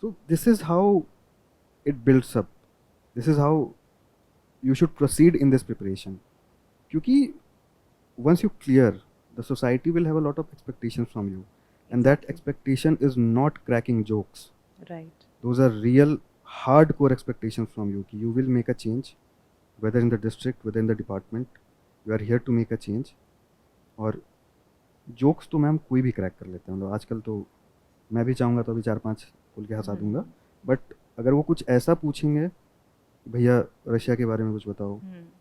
S1: So this is how it builds up, this is how you should proceed in this preparation. क्योंकि once you clear, the society will have a lot of expectations from you, and that expectation is not cracking jokes.
S2: Right.
S1: Those are real hardcore expectations from you कि you will make a change, whether in the district, whether in the department, you are here to make a change. और jokes तो मैम कोई भी क्रैक कर लेते हैं, मतलब आजकल तो मैं भी चाहूँगा तो अभी 4-5 खोल के हंसा दूंगा, बट अगर वो कुछ ऐसा पूछेंगे, भैया रशिया के बारे में कुछ बताओ,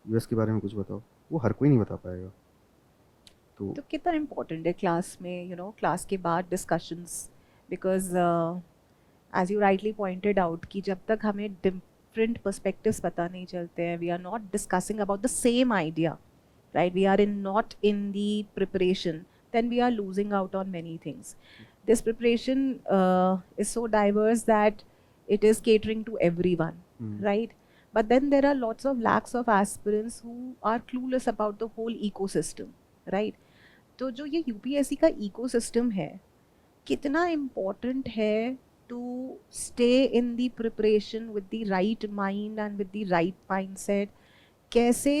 S1: यूएस के बारे में कुछ बताओ, वो हर कोई नहीं बता पाएगा.
S2: तो कितना इम्पोर्टेंट है क्लास में, क्लास के बाद discussions, because as you rightly pointed out कि जब तक हमें डिफरेंट पर्सपेक्टिव्स पता नहीं चलते हैं, we are not discussing about the same idea, right, we are not in the preparation, then we are losing out on many things. This preparation is so diverse that it is catering to everyone, right? But then there are lots of lakhs of aspirants who are clueless about the whole ecosystem, right? तो जो ये यूपीएससी का इकोसिस्टम है, कितना इम्पोर्टेंट है to stay in the preparation with the right mind and with the right mindset. कैसे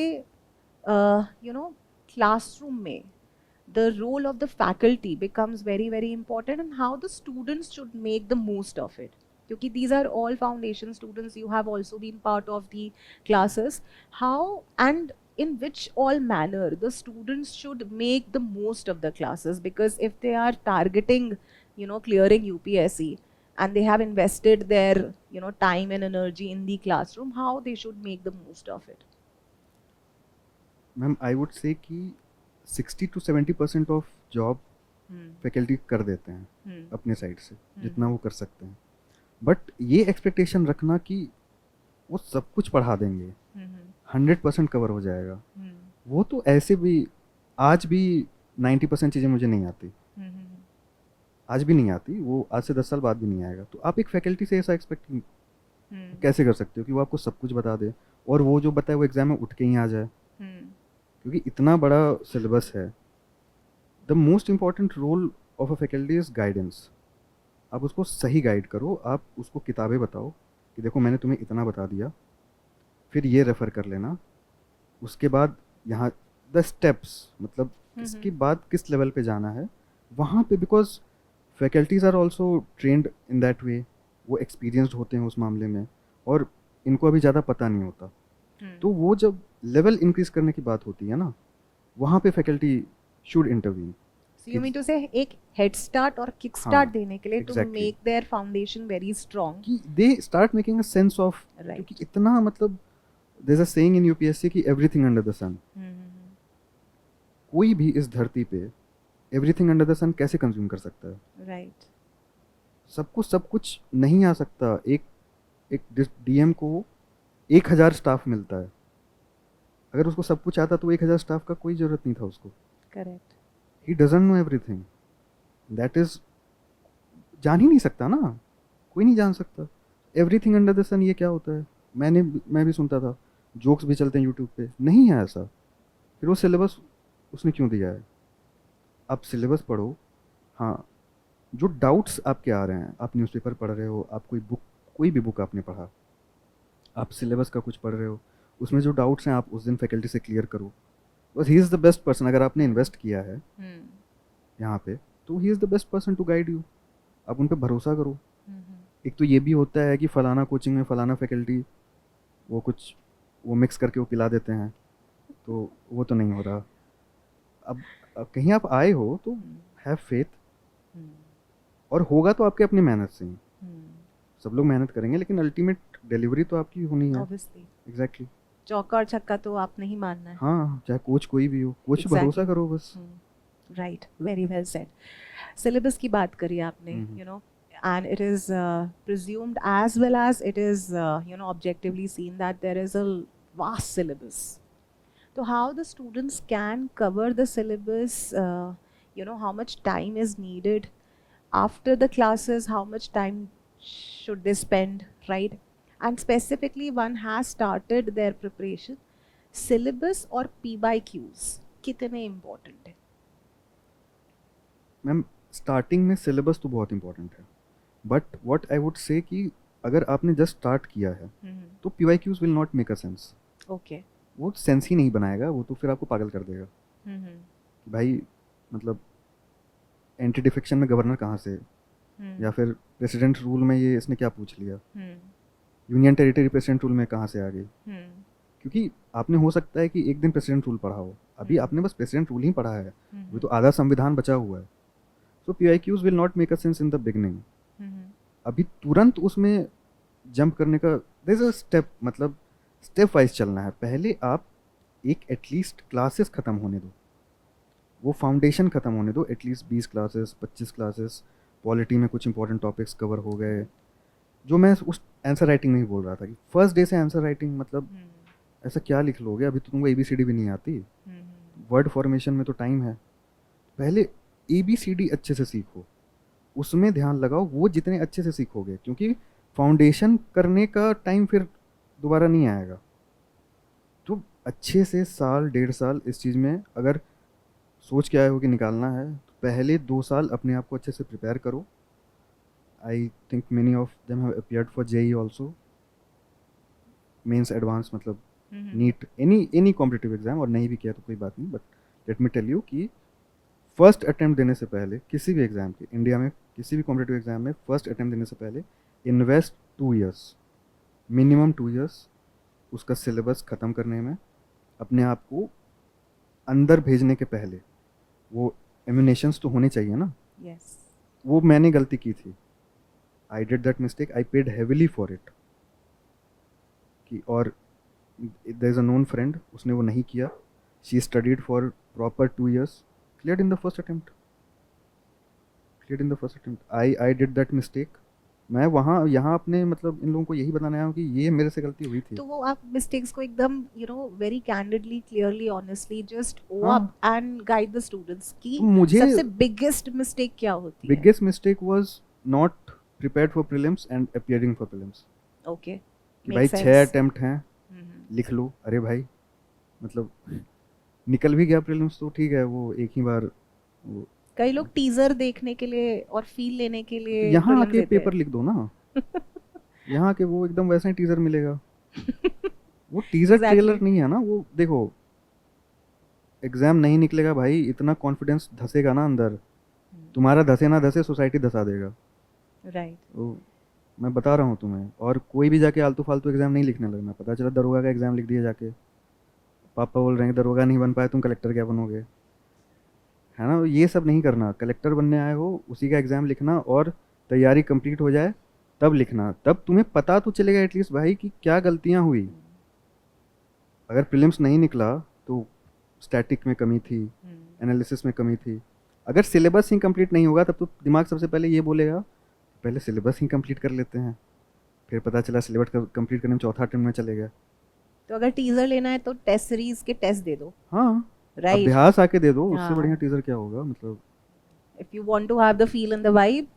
S2: क्लासरूम में the role of the faculty becomes very very important, and how the students should make the most of it, because these are all foundation students. You have also been part of the classes. How and in which all manner the students should make the most of the classes, because if they are targeting clearing UPSC and they have invested their time and energy in the classroom, how they should make the most of it.
S1: Ma'am, I would say कि 60 to 70% ऑफ जॉब फैकल्टी कर देते हैं अपने साइड से, जितना वो कर सकते हैं. बट ये एक्सपेक्टेशन रखना कि वो सब कुछ पढ़ा देंगे, 100% कवर हो जाएगा, वो तो ऐसे भी आज भी 90% चीज़ें मुझे नहीं आती, आज भी नहीं आती, वो आज से 10 साल बाद भी नहीं आएगा. तो आप एक फैकल्टी से ऐसा एक्सपेक्ट कैसे कर सकते हो कि वो आपको सब कुछ बता दे, और वो जो बताए वो एग्जाम में उठ के ही आ जाए, क्योंकि इतना बड़ा सिलेबस है. The most important role of a faculty is guidance. आप उसको सही गाइड करो, आप उसको किताबें बताओ कि देखो मैंने तुम्हें इतना बता दिया, फिर ये रेफ़र कर लेना, उसके बाद यहाँ द स्टेप्स, मतलब इसके बाद किस लेवल पे जाना है वहाँ पे, because faculties are also trained in that way, वो एक्सपीरियंस्ड होते हैं उस मामले में, और इनको अभी ज़्यादा पता नहीं होता. तो वो जब लेवल इंक्रीज करने की बात होती है ना, वहाँ पे faculty should intervene.
S2: So you mean to say एक हेड स्टार्ट और किक स्टार्ट देने के लिए, to make their foundation very strong,
S1: कि they start making a sense of, क्योंकि इतना मतलब there is a saying in UPSC कि एवरीथिंग अंडर द सन. कोई भी इस धरती पे एवरीथिंग अंडर द सन कैसे कंज्यूम कर सकता है,
S2: राइट?
S1: सबको सब कुछ नहीं आ सकता. एक डीएम को 1000 स्टाफ मिलता है, अगर उसको सब कुछ आता तो 1000 स्टाफ का कोई ज़रूरत नहीं था उसको. Correct. He doesn't know everything, that is जान ही नहीं सकता ना, कोई नहीं जान सकता. एवरीथिंग अंडर द सन ये क्या होता है, मैं भी सुनता था, जोक्स भी चलते हैं यूट्यूब पे, नहीं है ऐसा. फिर वो सिलेबस उसने क्यों दिया है? आप सिलेबस पढ़ो. हाँ, जो डाउट्स आपके आ रहे हैं, आप न्यूज़पेपर पढ़ रहे हो, आप कोई भी बुक आपने पढ़ा, आप सिलेबस का कुछ पढ़ रहे हो, उसमें जो डाउट्स हैं आप उस दिन फैकल्टी से क्लियर करो. बस he is the best person. अगर आपने इन्वेस्ट किया है यहाँ पे, तो he is the best person to guide you. आप उन पर भरोसा करो. एक तो ये भी होता है कि फ़लाना कोचिंग में फ़लाना फैकल्टी वो मिक्स करके वो पिला देते हैं, तो वो तो नहीं हो रहा। अब कहीं आप आए हो तो हैव फेथ, और होगा तो आपके अपनी मेहनत से ही। सब लोग मेहनत करेंगे लेकिन अल्टीमेट डिलीवरी तो आपकी होनी है।
S2: Obviously
S1: exactly.
S2: चौका और छक्का तो आप नहीं मानना है।
S1: हाँ, चाहे कोच कोई भी हो, कोच पे भरोसा करो बस।
S2: Right, very well said. Syllabus की बात करी आपने,
S1: hmm.
S2: You know, and it is presumed as well as it is you know, objectively seen that there is a vast syllabus. So how the students can cover the syllabus, you know, how much time is needed after the classes, how much time should they spend, right? And specifically one has started their preparation, syllabus और P by Qs कितने important है?
S1: मैम, स्टार्टिंग में सिलेबस तो बहुत इंपॉर्टेंट है, but what I would say कि अगर आपने जस्ट स्टार्ट किया है तो PYQs will not make a sense.
S2: Okay.
S1: वो सेंस ही नहीं बनाएगा, वो तो फिर आपको पागल कर देगा कि भाई मतलब एंटी डिफेक्शन में गवर्नर कहाँ से, या फिर प्रेसिडेंट रूल में ये इसने क्या पूछ लिया, यूनियन टेरिटरी प्रेसिडेंट रूल में कहाँ से आ गई। क्योंकि आपने हो सकता है कि एक दिन प्रेसिडेंट रूल पढ़ा हो, अभी आपने बस प्रेसिडेंट रूल ही पढ़ा है, वो तो आधा संविधान बचा हुआ है। सो PYQs will not make a sense in the beginning. अभी तुरंत उसमें जंप करने का देयर इज अ स्टेप, मतलब स्टेप वाइज चलना है। पहले आप एक एटलीस्ट क्लासेस ख़त्म होने दो, वो फाउंडेशन ख़त्म होने दो, एटलीस्ट 20 क्लासेस 25 क्लासेस। पॉलिटी में कुछ इंपॉर्टेंट टॉपिक्स कवर हो गए, जो मैं उस आंसर राइटिंग में ही बोल रहा था कि फर्स्ट डे से आंसर राइटिंग मतलब ऐसा क्या लिख लोगे, अभी तो तुमको ABCD भी नहीं आती, वर्ड फॉर्मेशन में तो टाइम है। पहले ABCD अच्छे से सीखो, उसमें ध्यान लगाओ, वो जितने अच्छे से सीखोगे, क्योंकि फाउंडेशन करने का टाइम फिर दोबारा नहीं आएगा। तो अच्छे से साल 1.5 साल इस चीज़ में अगर सोच के आए हो कि निकालना है, तो पहले 2 साल अपने आप को अच्छे से प्रिपेयर करो। I think many of them have appeared for JEE also, mains advance, मतलब नीट, एनी कॉम्पिटिटिव एग्जाम, और नहीं भी किया तो कोई बात नहीं, but let me tell you कि फर्स्ट अटेम्प्ट देने से पहले किसी भी एग्ज़ाम के, इंडिया में किसी भी कॉम्पिटिटिव एग्जाम में फर्स्ट अटेम्प्ट देने से पहले इन्वेस्ट 2 इयर्स, मिनिमम 2 इयर्स उसका सिलेबस ख़त्म करने में, अपने आप को अंदर भेजने के पहले। वो एम्यूनेशंस तो होने चाहिए ना।
S2: यस।
S1: वो मैंने गलती की थी, I did that mistake, I paid heavily for it. कि और there is a known friend, उसने वो नहीं किया, she studied for proper 2 years, cleared in the first attempt, cleared in the first attempt. I did that mistake. मैं वहाँ यहाँ अपने मतलब इन लोगों को यही बताने आया हूँ कि ये मेरे से गलती हुई थी।
S2: तो वो आप मिस्टेक्स को एकदम you know very candidly, clearly, honestly just own up and guide the students की
S1: मुझे
S2: सबसे बिगेस्ट मिस्टेक क्या होती है?
S1: Biggest mistake was not prepared for prelims and appearing for prelims.
S2: Okay,
S1: कि भाई 6 अटेम्प्ट हैं, लिख लो। अरे भाई मतलब निकल भी गया प्रीलिम्स तो ठीक है, वो एक ही बार। वो
S2: कई लोग टीजर देखने के लिए और फील लेने के लिए
S1: यहाँ
S2: prelims
S1: आके
S2: देते हैं।
S1: पेपर लिख दो ना। यहाँ के वो एकदम वैसा ही टीजर मिलेगा। वो टीजर
S2: Exactly.
S1: ट्रेलर नहीं है ना, वो देखो एग्जाम नहीं निकलेगा भाई, इतना कॉन्फिडेंस धसेगा ना अंदर, तुम्हारा धसे ना धसे सोसाइटी धसा देगा।
S2: राइट।
S1: तो मैं बता रहा हूँ तुम्हें, और कोई भी जाके आलतू फालतू एग्जाम नहीं लिखने लगना। पता चला दरोगा का एग्जाम लिख दिया जाके, पापा बोल रहे हैं दरोगा नहीं बन पाए तुम कलेक्टर क्या बनोगे, है ना। ये सब नहीं करना, कलेक्टर बनने आए हो उसी का एग्ज़ाम लिखना, और तैयारी कंप्लीट हो जाए तब लिखना, तब तुम्हें पता तो चलेगा एटलीस्ट भाई कि क्या गलतियाँ हुई। अगर प्रीलिम्स नहीं निकला तो स्टैटिक में कमी थी, एनालिसिस में कमी थी। अगर सिलेबस ही कंप्लीट नहीं होगा तब तो दिमाग सबसे पहले ये बोलेगा पहले सिलेबस ही कंप्लीट कर लेते हैं, फिर पता चला सिलेबस कंप्लीट करने में चौथा अटेम्प्ट में चले गए।
S2: तो अगर टीजर लेना है तो टेस्ट सीरीज के टेस्ट दे दो।
S1: हाँ,
S2: राइट।
S1: अभ्यास आके दे दो, उससे
S2: हाँ।
S1: बढ़िया टीजर क्या होगा। मतलब
S2: If you want to have the feel and the vibe,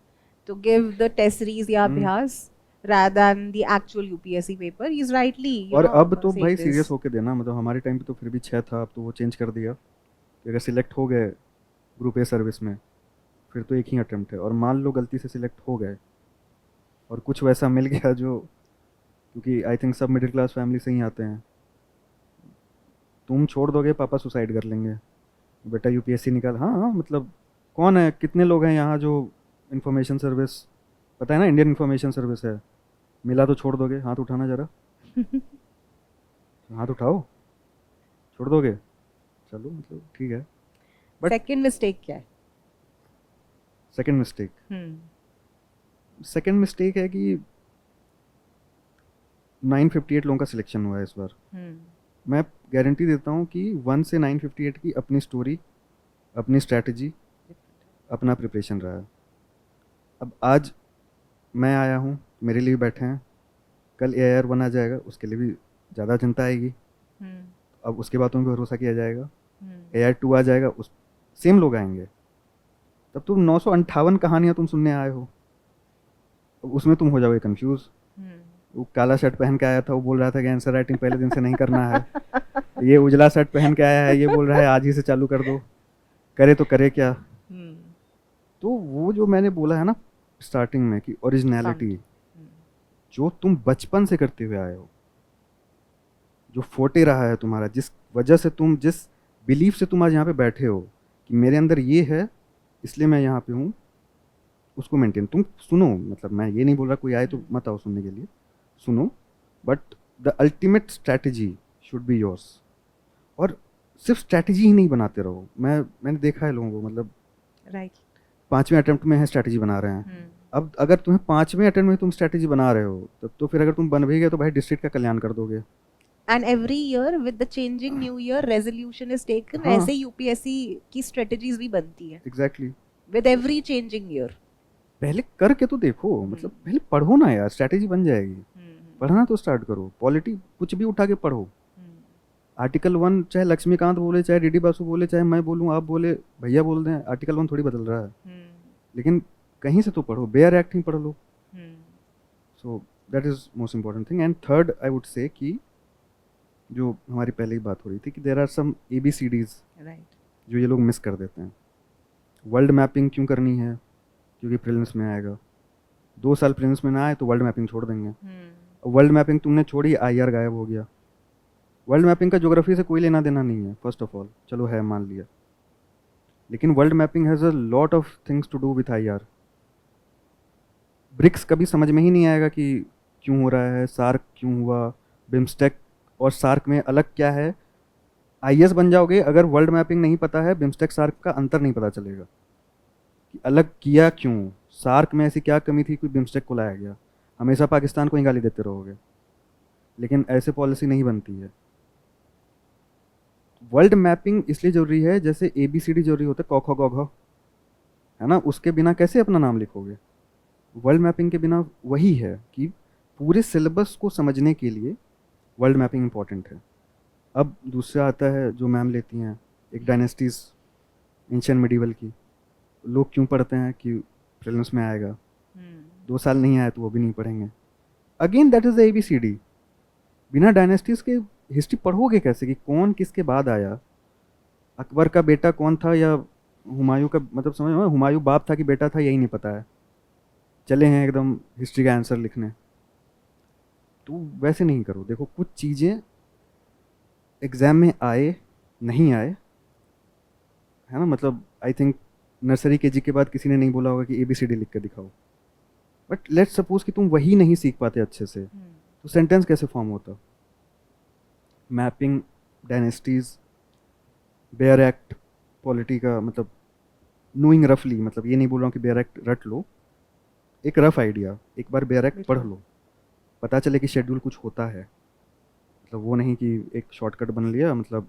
S2: to give the test series या अभ्यास rather than the actual UPSC paper, is rightly you
S1: और
S2: know,
S1: अब तो
S2: saying
S1: भाई
S2: this.
S1: सीरियस होके देना। मतलब हमारे टाइम पे तो फिर भी 6 था, अब तो वो चेंज कर दिया कि अगर सिलेक्ट हो गए ग्रुप ए सर्विस में फिर तो एक ही अटेम्प्ट है, और मान लो गलती से सिलेक्ट हो गए और कुछ वैसा मिल गया जो, क्योंकि आई थिंक सब मिडिल क्लास फैमिली से ही आते हैं, तुम छोड़ दोगे पापा सुसाइड कर लेंगे, बेटा UPSC निकाल। हाँ हाँ, मतलब कौन है, कितने लोग हैं यहाँ जो इन्फॉर्मेशन सर्विस, पता है ना इंडियन इन्फॉर्मेशन सर्विस है, मिला तो छोड़ दोगे? हाथ उठाना जरा, हाथ उठाओ। छोड़ दोगे, चलो मतलब ठीक है। But-
S2: सेकंड मिस्टेक क्या है?
S1: सेकंड मिस्टेक, सेकंड मिस्टेक है कि 958 लोगों का सिलेक्शन हुआ है इस बार। मैं गारंटी देता हूँ कि 1 से 958 की अपनी स्टोरी, अपनी स्ट्रैटेजी, अपना प्रिपरेशन रहा है। अब आज मैं आया हूँ, मेरे लिए भी बैठे हैं, कल AIR 1 आ जाएगा, उसके लिए भी ज़्यादा चिंता आएगी, अब उसके बातों पर भरोसा किया जाएगा। AIR 2 आ जाएगा, उस सेम लोग आएंगे, तब तुम 958 कहानियाँ तुम सुनने आए हो, उसमें तुम हो जाओगे कंफ्यूज। वो काला शर्ट पहन के आया था, वो बोल रहा था कि आंसर राइटिंग पहले दिन से नहीं करना है। ये उजला शर्ट पहन के आया है, ये बोल रहा है आज ही से चालू कर दो, करे तो करे क्या। तो वो जो मैंने बोला है ना स्टार्टिंग में कि ओरिजिनलिटी, जो तुम बचपन से करते हुए आए हो, जो फोटे रहा है तुम्हारा, जिस वजह से तुम, जिस बिलीफ से तुम आज यहाँ पे बैठे हो कि मेरे अंदर ये है इसलिए मैं यहाँ पे हूँ, उसको मेंटेन तुम सुनो। मतलब मैं ये नहीं बोल रहा कोई आए तो मत आओ सुनने के लिए, सुनो, but the ultimate strategy should be yours. और सिर्फ स्ट्रैटेजी ही नहीं बनाते रहो। मैंने देखा है लोगों को, मतलब
S2: राइट
S1: 5वें अटेम्प्ट में है स्ट्रैटेजी बना रहे हैं। अब अगर तुम्हें 5वें अटेम्प्ट में तुम स्ट्रैटेजी बना रहे हो, तब तो फिर अगर तुम बन भी गए तो भाई डिस्ट्रिक्ट का कल्याण कर दोगे।
S2: And every year with the changing new year resolution is taken,
S1: हाँ।
S2: ऐसे यूपीएससी की स्ट्रेटजीज भी बनती है
S1: exactly
S2: with every changing year.
S1: पहले करके तो देखो, मतलब पहले पढ़ो ना यार, स्ट्रैटेजी बन जाएगी। पढ़ना तो स्टार्ट करो, पॉलिटी कुछ भी उठा के पढ़ो। आर्टिकल 1 चाहे लक्ष्मीकांत बोले, चाहे डीडी बासु बोले, चाहे मैं बोलूँ, आप बोले, भैया बोल दें, आर्टिकल 1 थोड़ी बदल रहा है। लेकिन कहीं से तो पढ़ो, बेयर एक्ट ही पढ़ लो। So that is most important thing. And third I would say कि जो हमारी पहले ही बात हो रही थी कि देर आर सम ABCDs जो ये लोग मिस कर देते हैं। वर्ल्ड मैपिंग क्यों करनी है? क्योंकि प्रीलिम्स में आएगा। 2 साल प्रीलिम्स में ना आए तो वर्ल्ड मैपिंग छोड़ देंगे। वर्ल्ड मैपिंग तुमने छोड़ी, IR गायब हो गया। वर्ल्ड मैपिंग का ज्योग्राफी से कोई लेना देना नहीं है, फर्स्ट ऑफ ऑल, चलो है मान लिया, लेकिन world mapping has a lot of things to do with IR। BRICS कभी समझ में ही नहीं आएगा कि क्यों हो रहा है, सार्क क्यों हुआ, बिम्स्टेक और सार्क में अलग क्या है। IS बन जाओगे अगर वर्ल्ड मैपिंग नहीं पता है, बिम्स्टेक सार्क का अंतर नहीं पता चलेगा कि अलग किया क्यों, सार्क में ऐसी क्या कमी थी कि बिम्स्टेक को लाया गया। हमेशा पाकिस्तान को ही गाली देते रहोगे, लेकिन ऐसे पॉलिसी नहीं बनती है। वर्ल्ड मैपिंग इसलिए जरूरी है जैसे ABCD जरूरी होता है, क ख ग घ, है ना, उसके बिना कैसे अपना नाम लिखोगे। वर्ल्ड मैपिंग के बिना वही है कि पूरे सिलेबस को समझने के लिए वर्ल्ड मैपिंग इंपॉर्टेंट है। अब दूसरा आता है जो मैम लेती हैं, एक डायनेस्टीज एंशिएंट मिडीवल की। लोग क्यों पढ़ते हैं कि प्रीलिम्स में आएगा, 2 साल नहीं आया तो वो भी नहीं पढ़ेंगे। Again that is the ABCD। बिना डायनेस्टीज के हिस्ट्री पढ़ोगे कैसे कि कौन किसके बाद आया, अकबर का बेटा कौन था या हुमायूं का, मतलब समझ में, हुमायूं बाप था कि बेटा था, यही नहीं पता है, चले हैं एकदम हिस्ट्री का आंसर लिखने। तो वैसे नहीं करो। देखो कुछ चीज़ें एग्ज़ाम में आए नहीं आए, है ना, मतलब आई थिंक नर्सरी KG के बाद किसी ने नहीं बोला होगा कि ABCD लिख कर दिखाओ, बट लेट्स सपोज कि तुम वही नहीं सीख पाते अच्छे से, तो सेंटेंस कैसे फॉर्म होता। Mapping, dynasties, bare act, polity का मतलब नोइंग रफली, मतलब ये नहीं बोल रहा हूँ कि बेयर एक्ट रट लो, एक रफ आइडिया, एक बार बेयर एक्ट पढ़ लो, पता चले कि शेड्यूल कुछ होता है, मतलब वो नहीं कि एक शॉर्टकट बन लिया, मतलब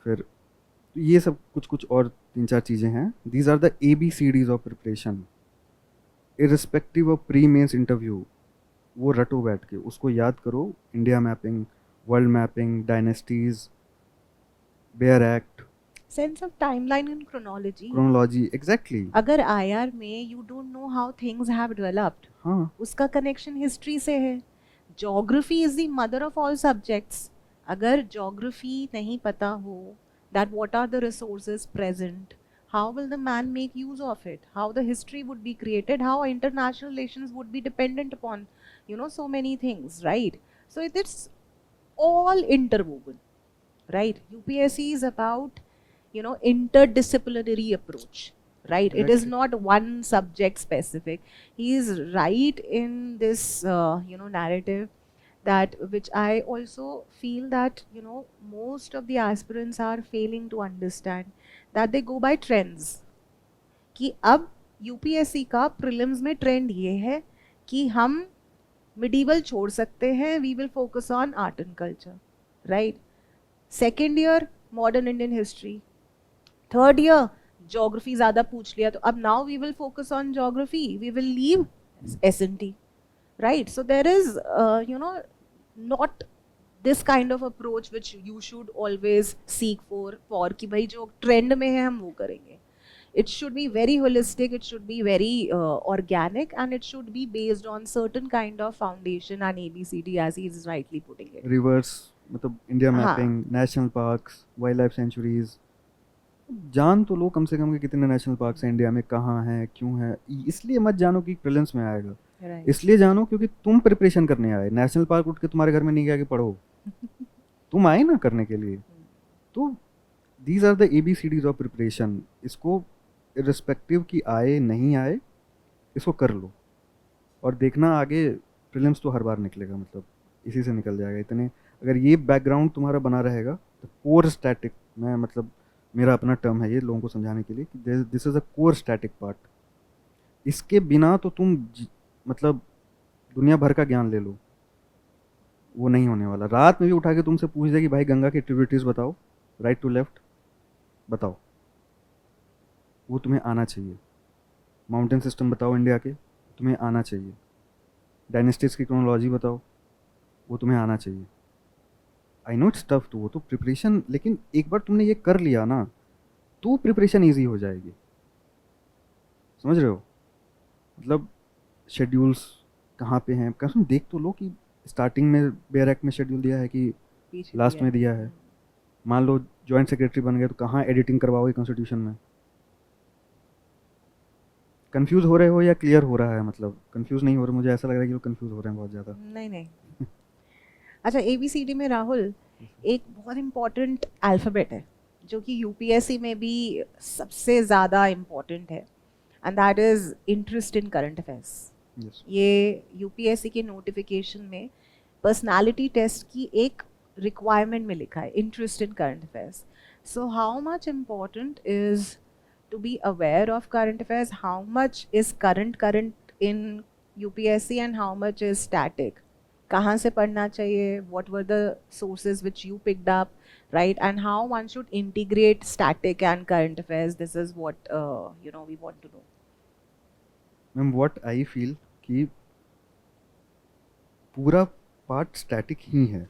S1: फिर तो ये सब कुछ कुछ और 3-4 चीज़ें हैं। These are the ABCDs of preparation. Irrespective of pre mains interview, वो रटो बैठ के, उसको याद करो। India mapping, world mapping, dynasties, bare act,
S2: sense of timeline and chronology.
S1: Chronology, exactly.
S2: अगर IR में you don't know how things have developed,
S1: हाँ,
S2: उसका कनेक्शन हिस्ट्री से है। Geography is the mother of all subjects. अगर ज्योग्राफी नहीं पता हो that what are the resources present, how will the man make use of it, how the history would be created, how international relations would be dependent upon, you know, so many things, right? So it's all interwoven, right? UPSC is about, you know, interdisciplinary approach, right? It is not one subject specific. He is right in this you know, narrative that which I also feel that most of the aspirants are failing to understand, that they go by trends. कि अब यूपीएससी का प्रीलिम्स में ट्रेंड ये है कि हम मिडीवल छोड़ सकते हैं, we will focus on art and culture, right. Second year modern Indian history, third year geography ज़्यादा पूछ लिया तो अब now we will focus on geography, we will leave SNT, right? So there is not this kind of approach which you should always seek for कि भाई जो trend में है हम वो करेंगे. It should be very holistic, it should be very organic, and it should be based on certain kind of foundation and ABCD as he is rightly putting it.
S1: Rivers, मतलब India mapping, national parks, wild life sanctuaries, जान तो लो कम से कम कि कितने नेशनल पार्क्स हैं इंडिया में, कहाँ हैं, क्यों हैं. इसलिए मत जानो कि प्रीलिम्स में आएगा,
S2: Right.
S1: इसलिए जानो क्योंकि तुम प्रिपरेशन करने आए. नेशनल पार्क उठ के तुम्हारे घर में नहीं गया कि पढ़ो, तुम आए ना करने के लिए. तो these are the ABCDs of preparation. इसको इर्रिस्पेक्टिव कि आए नहीं आए, इसको कर लो और देखना आगे प्रीलिम्स तो हर बार निकलेगा, मतलब इसी से निकल जाएगा. इतने अगर ये बैकग्राउंड तुम्हारा बना रहेगा तो कोर स्टैटिक, मैं मतलब मेरा अपना टर्म है ये लोगों को समझाने के लिए कि this is a core static part. इसके बिना तो तुम मतलब दुनिया भर का ज्ञान ले लो, वो नहीं होने वाला. रात में भी उठा के तुमसे पूछ दे कि भाई गंगा की ट्रिब्यूटरीज बताओ, राइट टू लेफ्ट बताओ, वो तुम्हें आना चाहिए. माउंटेन सिस्टम बताओ इंडिया के, तुम्हें आना चाहिए. डायनेस्टीज की क्रोनोलॉजी बताओ, वो तुम्हें आना चाहिए. आई नो इट्स टफ, तो वो तो प्रिपरेशन, लेकिन एक बार तुमने ये कर लिया ना तो प्रिपरेशन ईजी हो जाएगी. समझ रहे हो? मतलब शेड्यूल्स कहाँ पे हैं, कसम देख तो लो कि स्टार्टिंग में बेयर एक्ट में शेड्यूल दिया है कि लास्ट में दिया है. मान लो जॉइंट सेक्रेटरी बन गए तो कहाँ एडिटिंग करवाओगे कॉन्स्टिट्यूशन में. कंफ्यूज हो रहे हो या क्लियर हो रहा है? मतलब कंफ्यूज नहीं हो रहे, मुझे ऐसा लग रहा है कि वो कंफ्यूज हो रहे हैं बहुत ज़्यादा.
S2: नहीं. अच्छा, ABCD में राहुल एक बहुत इम्पॉर्टेंट अल्फ़ाबेट है जो कि यूपीएससी में भी सबसे ज़्यादा इम्पॉर्टेंट है, and that is interest in current affairs. ये यूपीएससी के नोटिफिकेशन में पर्सनालिटी टेस्ट की एक रिक्वायरमेंट में लिखा है, interest in current affairs. So how much important is to be aware of current affairs, how much is current in UPSC and how much is static, कहाँ से पढ़ना चाहिए, what were the sources which you picked up, right, and how one should integrate static and current affairs. This is what we want to know.
S1: Ma'am what I feel कि पूरा पार्ट स्टैटिक ही है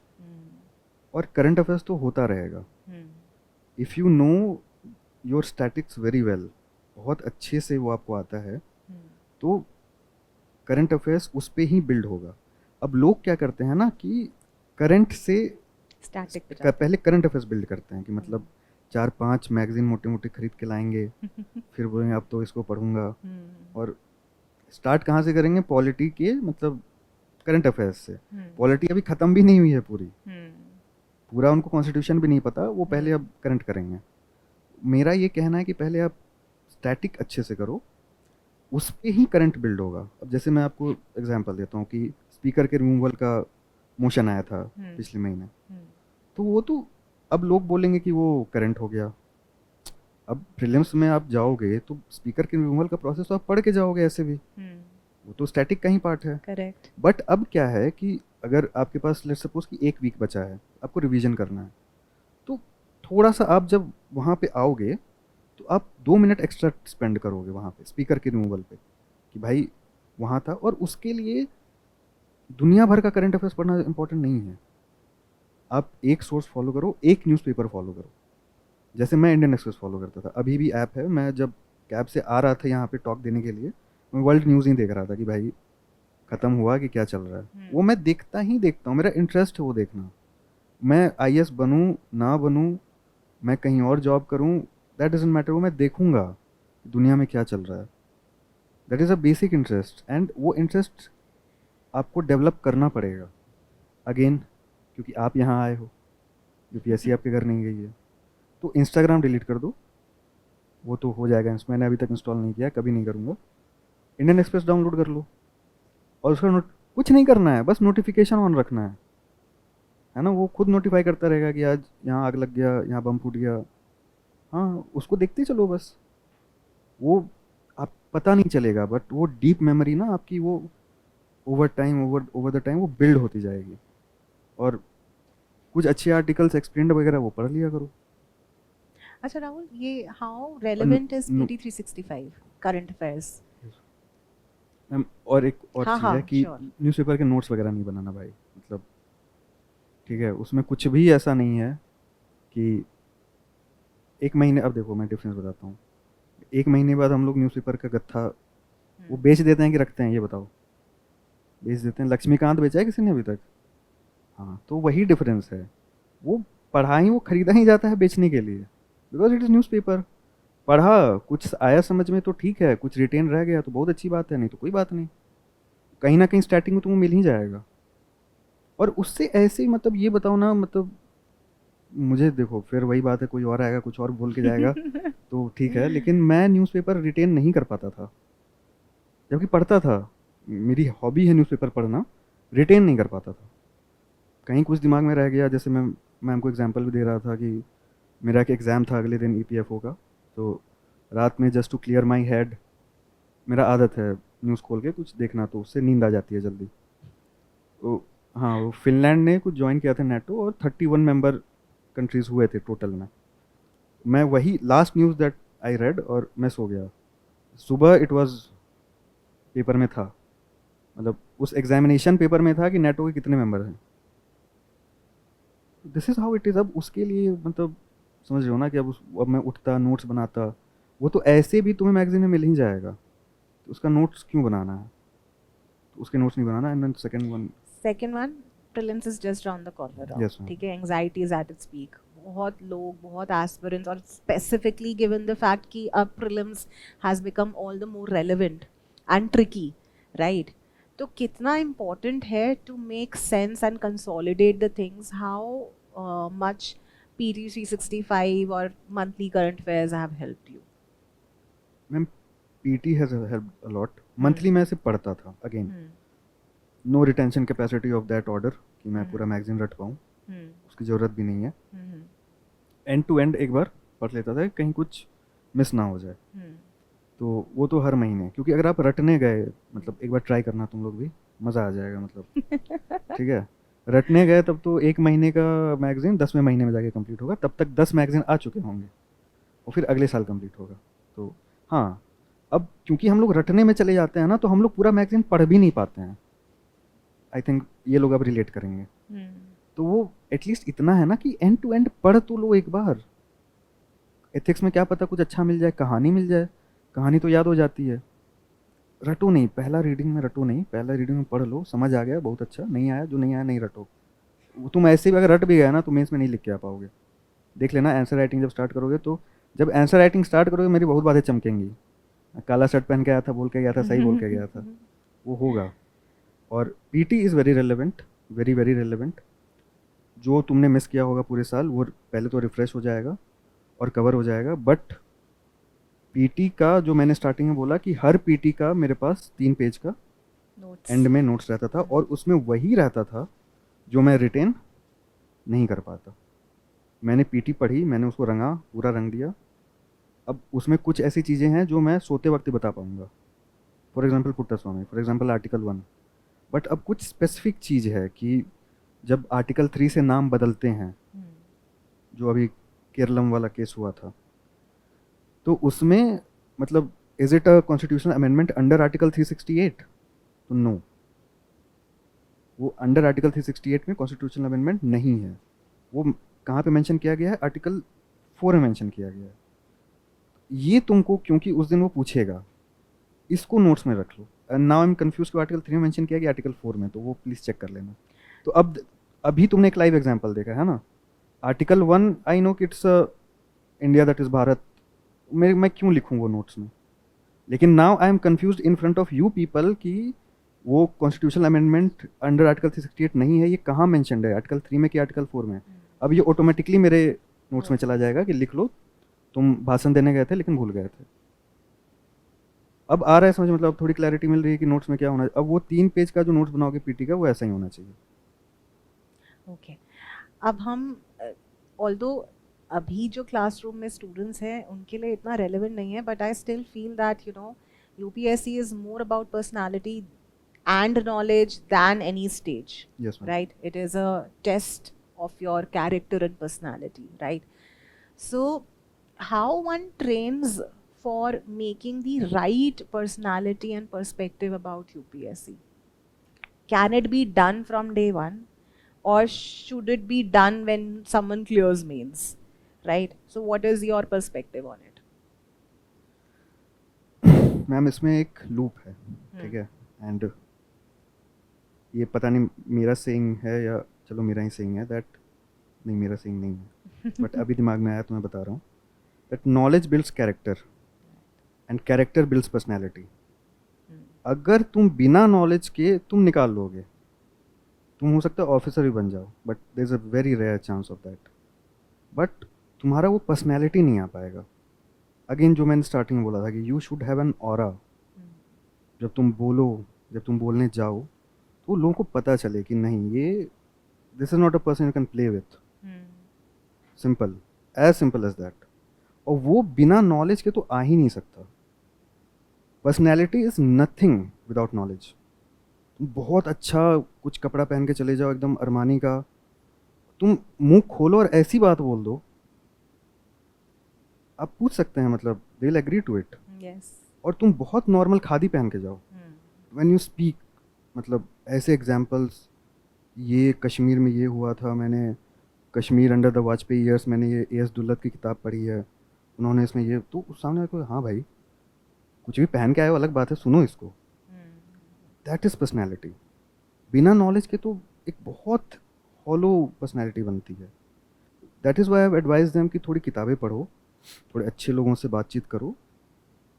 S1: और करंट अफेयर्स तो होता रहेगा. If you know your statics very well, बहुत अच्छे से वो आपको आता है, तो करंट अफेयर्स उस पे ही बिल्ड होगा. अब लोग क्या करते हैं ना कि करंट से
S2: स्टैटिक पे
S1: पहले करंट अफेयर्स बिल्ड करते हैं कि मतलब 4-5 मैगजीन मोटे मोटे खरीद के लाएंगे, फिर बोलेंगे अब तो इसको पढ़ूंगा. और स्टार्ट कहाँ से करेंगे? पॉलिटी के मतलब करंट अफेयर्स से. पॉलिटी अभी ख़त्म भी नहीं हुई है पूरी, पूरा उनको कॉन्स्टिट्यूशन भी नहीं पता, वो पहले अब करंट करेंगे. मेरा ये कहना है कि पहले आप स्टैटिक अच्छे से करो, उस पे ही करंट बिल्ड होगा. अब जैसे मैं आपको एग्जांपल देता हूँ कि स्पीकर के रिमूवल का मोशन आया था पिछले महीने, तो वो तो अब लोग बोलेंगे कि वो करंट हो गया. अब प्रीलिम्स में आप जाओगे तो स्पीकर के रिमूवल का प्रोसेस तो आप पढ़ के जाओगे ऐसे भी, वो तो स्टैटिक का ही पार्ट है.
S2: करेक्ट.
S1: बट अब क्या है कि अगर आपके पास लेट्स सपोज कि 1 वीक बचा है, आपको रिवीजन करना है, तो थोड़ा सा आप जब वहाँ पे आओगे तो आप 2 मिनट एक्स्ट्रा स्पेंड करोगे वहाँ पे स्पीकर के रिमूवल पे कि भाई वहाँ था. और उसके लिए दुनिया भर का करंट अफेयर्स पढ़ना इंपॉर्टेंट नहीं है. आप एक सोर्स फॉलो करो, एक न्यूज़पेपर फॉलो करो. जैसे मैं इंडियन एक्सप्रेस फॉलो करता था, अभी भी ऐप है. मैं जब कैब से आ रहा था यहाँ पे टॉक देने के लिए, मैं वर्ल्ड न्यूज़ ही देख रहा था कि भाई ख़त्म हुआ कि क्या चल रहा है. वो मैं देखता हूँ, मेरा इंटरेस्ट है वो देखना. मैं IAS बनूँ ना बनूँ, मैं कहीं और जॉब करूँ, दैट डजंट मैटर. वो मैं देखूँगा दुनिया में क्या चल रहा है. That is a basic interest, and वो इंटरेस्ट आपको डेवलप करना पड़ेगा. अगेन क्योंकि आप यहाँ आए हो, UPSC आपके घर नहीं गई है, तो इंस्टाग्राम डिलीट कर दो, वो तो हो जाएगा. मैंने अभी तक इंस्टॉल नहीं किया, कभी नहीं करूँगा. इंडियन एक्सप्रेस डाउनलोड कर लो और उसका कुछ नहीं करना है, बस नोटिफिकेशन ऑन रखना है ना, वो खुद नोटिफाई करता रहेगा कि आज यहाँ आग लग गया, यहाँ बम फूट गया। हाँ, उसको देखते चलो बस। वो आप पता नहीं चलेगा, बट वो डीप मेमोरी ना आपकी, वो over time, over over the time वो बिल्ड होती जाएगी। और कुछ अच्छे आर्टिकल्स एक्सप्लेंड वगैरह वो पढ़ लिया करो।
S2: अच्छा राहुल, ये हाउ
S1: और
S2: relevant is PT 365 current affairs?
S1: Ma'am, और एक और
S2: हाँ
S1: चीज़ है
S2: हाँ
S1: कि
S2: श्योर।
S1: न्यूज़पेपर के नोट्स वगैरह नहीं बनाना भाई, मतलब ठीक है, उसमें कुछ भी ऐसा नहीं है कि एक महीने, अब देखो मैं डिफरेंस बताता हूँ, एक महीने बाद हम लोग न्यूज़पेपर का गत्था वो बेच देते हैं कि रखते हैं, ये बताओ? बेच देते हैं। लक्ष्मीकांत बेचा है किसी ने अभी तक? हाँ, तो वही डिफरेंस है। वो पढ़ा ही, वो खरीदा ही जाता है बेचने के लिए, बिकॉज इट इज़ न्यूज़पेपर। पढ़ा, कुछ आया समझ में तो ठीक है, कुछ रिटेन रह गया तो बहुत अच्छी बात है, नहीं तो कोई बात नहीं। कहीं ना कहीं स्टार्टिंग में तुमको मिल ही जाएगा। और उससे ऐसे ही, मतलब ये बताओ ना, मतलब मुझे देखो फिर वही बात है, कोई और आएगा कुछ और बोल के जाएगा तो ठीक है, लेकिन मैं न्यूज़पेपर रिटेन नहीं कर पाता था, जबकि पढ़ता था। मेरी हॉबी है न्यूज़पेपर पढ़ना, रिटेन नहीं कर पाता था। कहीं कुछ दिमाग में रह गया, जैसे मैं मैम को एग्जांपल भी दे रहा था कि मेरा एक एग्ज़ाम था अगले दिन EPFO का, तो रात में just to clear my head, मेरा आदत है न्यूज़ खोल के कुछ देखना, तो उससे नींद आ जाती है जल्दी। तो हाँ, वो फिनलैंड ने कुछ ज्वाइन किया था नेटो, और 31 मेंबर कंट्रीज़ हुए थे टोटल में। मैं वही last news that I read, और मैं सो गया। सुबह इट वाज पेपर में था, मतलब उस एग्जामिनेशन पेपर में था कि नेटो के कितने मेंबर हैं। This is how it is. अब उसके लिए मतलब समझ रहे हो ना कि अब मैं उठता नोट्स बनाता, वो तो ऐसे भी तुम्हें मैगजीन में मिल ही जाएगा, तो उसका नोट्स क्यों बनाना है? तो उसके नोट्स नहीं बनाना। And then
S2: second one, prelims is just round the corner.
S1: Yes ma'am.
S2: ठीक है, anxiety is at its peak. बहुत लोग, बहुत एस्पिरेंट्स, और स्पेसिफिकली गिवन द फैक्ट कि अब prelims has become all the more relevant and tricky, right? तो कितना इम्पोर्टेंट है to make sense and consolidate the things, how much PT 365 और monthly current affairs have helped you?
S1: Ma'am, PT has helped a lot. Monthly मैं सिर्फ पढ़ता था, again
S2: Hmm.
S1: No retention capacity of that order कि मैं पूरा
S2: Hmm.
S1: मैगजीन रट पाऊँ,
S2: Hmm.
S1: उसकी ज़रूरत भी नहीं है।
S2: Hmm.
S1: एंड टू एंड एक बार पढ़ लेता था, कहीं कुछ मिस ना हो जाए।
S2: Hmm.
S1: तो वो तो हर महीने, क्योंकि अगर आप रटने गए, मतलब एक बार ट्राई करना तुम लोग भी, मज़ा आ जाएगा। मतलब ठीक है, रटने गए तब तो एक महीने का मैगजीन 10वें महीने में जाके कंप्लीट होगा, तब तक 10 मैगजीन आ चुके होंगे, और फिर अगले साल कंप्लीट होगा। तो हाँ, अब क्योंकि हम लोग रटने में चले जाते हैं ना, तो हम लोग पूरा मैगजीन पढ़ भी नहीं पाते हैं। आई थिंक ये लोग अब रिलेट करेंगे।
S2: Hmm.
S1: तो वो एटलीस्ट इतना है ना कि एंड टू एंड पढ़ तो लो एक बार। एथिक्स में क्या पता कुछ अच्छा मिल जाए, कहानी मिल जाए, कहानी तो याद हो जाती है। रटो नहीं, पहला रीडिंग में रटो नहीं, पहला रीडिंग में पढ़ लो, समझ आ गया बहुत अच्छा, नहीं आया, जो नहीं आया नहीं रटो। वो तुम ऐसे भी अगर रट भी गया ना, तो मेंस में नहीं लिख के आ पाओगे। देख लेना, आंसर राइटिंग जब स्टार्ट करोगे, तो जब आंसर राइटिंग स्टार्ट करोगे मेरी बहुत बातें चमकेंगी। काला शर्ट पहन के आया था, बोल के गया था, सही बोल के गया था, वो होगा। और PT is very relevant, very very relevant. जो तुमने मिस किया होगा पूरे साल, वो पहले तो रिफ्रेश हो जाएगा और कवर हो जाएगा। बट PT का जो मैंने स्टार्टिंग में बोला कि हर PT का मेरे पास 3 पेज का
S2: Notes.
S1: एंड में नोट्स रहता था, और उसमें वही रहता था जो मैं रिटेन नहीं कर पाता। मैंने PT पढ़ी, मैंने उसको रंगा, पूरा रंग दिया। अब उसमें कुछ ऐसी चीज़ें हैं जो मैं सोते वक्त ही बता पाऊँगा। For example Puttaswamy, for example article 1। But अब कुछ स्पेसिफिक चीज़ है कि जब आर्टिकल 3 से नाम बदलते हैं,
S2: Hmm.
S1: जो अभी केरलम वाला केस हुआ था, तो उसमें मतलब is it a constitutional amendment under article 368? तो नो, वो अंडर आर्टिकल 368 में कॉन्स्टिट्यूशनल अमेंडमेंट नहीं है। वो कहाँ पे मेंशन किया गया है? आर्टिकल 4 में मेंशन किया गया है। ये तुमको, क्योंकि उस दिन वो पूछेगा, इसको नोट्स में रख लो। नाउ आई एम कंफ्यूज कि आर्टिकल 3 में मेंशन किया गया आर्टिकल 4 में, तो वो प्लीज़ चेक कर लेना। तो अब अभी तुमने एक लाइव एग्जांपल देखा है ना, आर्टिकल 1 आई नो कि it's India that is Bharat, मैं क्यों लिखूँ वो नोट्स में? लेकिन now I am confuse in front of you people कि वो कॉन्स्टिट्यूशनल अमेंडमेंट अंडर आर्टिकल 368 नहीं है, ये कहाँ मेंशनड है, आर्टिकल 3 में कि आर्टिकल 4 में? अब ये ऑटोमेटिकली मेरे नोट्स में चला जाएगा कि लिख लो तुम भाषण देने गए थे लेकिन भूल गए थे। अब आ रहा है समझ, मतलब थोड़ी क्लैरिटी मिल रही है कि नोट्स में क्या होना है। अब वो 3 पेज का जो नोट्स बनाओगे पीटी का, वो ऐसा ही होना चाहिए।
S2: ओके, अब हम ऑल्दो अभी जो क्लासरूम में स्टूडेंट्स हैं उनके लिए इतना रेलेवेंट नहीं है, but I still feel that you no UPSC is more about personality and knowledge than any stage,
S1: yes ma'am.
S2: right? It is a test of your character and personality, right? So how one trains for making the right personality and perspective about UPSC? Can it be done from day one, or should it be done when someone clears mains, right? So what is your perspective on it?
S1: Ma'am इसमें एक लूप है, ठीक है, एंड ये पता नहीं मेरा सेइंग है या चलो मेरा ही सेइंग है दैट, नहीं मेरा सेइंग नहीं है, बट अभी दिमाग में आया तो मैं बता रहा हूँ that knowledge builds character and character builds personality. अगर तुम बिना नॉलेज के तुम निकाल लोगे, तुम हो सकता है ऑफिसर भी बन जाओ, but there is a very rare chance of that, but तुम्हारा वो पर्सनैलिटी नहीं आ पाएगा। अगेन जो मैंने स्टार्टिंग में बोला था कि you should have an aura. जब तुम बोलो, जब तुम बोलने जाओ, तो लोगों को पता चले कि नहीं ये, this is not a person you can play with. Simple, as simple as that. और वो बिना नॉलेज के तो आ ही नहीं सकता। Personality is nothing without knowledge. तुम बहुत अच्छा कुछ कपड़ा पहन के चले जाओ एकदम अरमानी का, तुम मुंह खोलो और ऐसी बात बोल दो, आप पूछ सकते हैं, मतलब they will agree to it.
S2: Yes.
S1: और तुम बहुत नॉर्मल खादी पहन के जाओ, व्हेन यू स्पीक, मतलब ऐसे एग्जांपल्स, ये कश्मीर में ये हुआ था, मैंने Kashmir under the Vajpayee years, मैंने ये एस दुल्लत की किताब पढ़ी है, उन्होंने इसमें ये, तो उस सामने को हाँ भाई कुछ भी पहन के आए हो अलग बात है, सुनो इसको। That is personality. बिना नॉलेज के तो एक बहुत हॉलो पर्सनैलिटी बनती है। That is why I advise them कि थोड़ी किताबें पढ़ो, थोड़े अच्छे लोगों से बातचीत करो।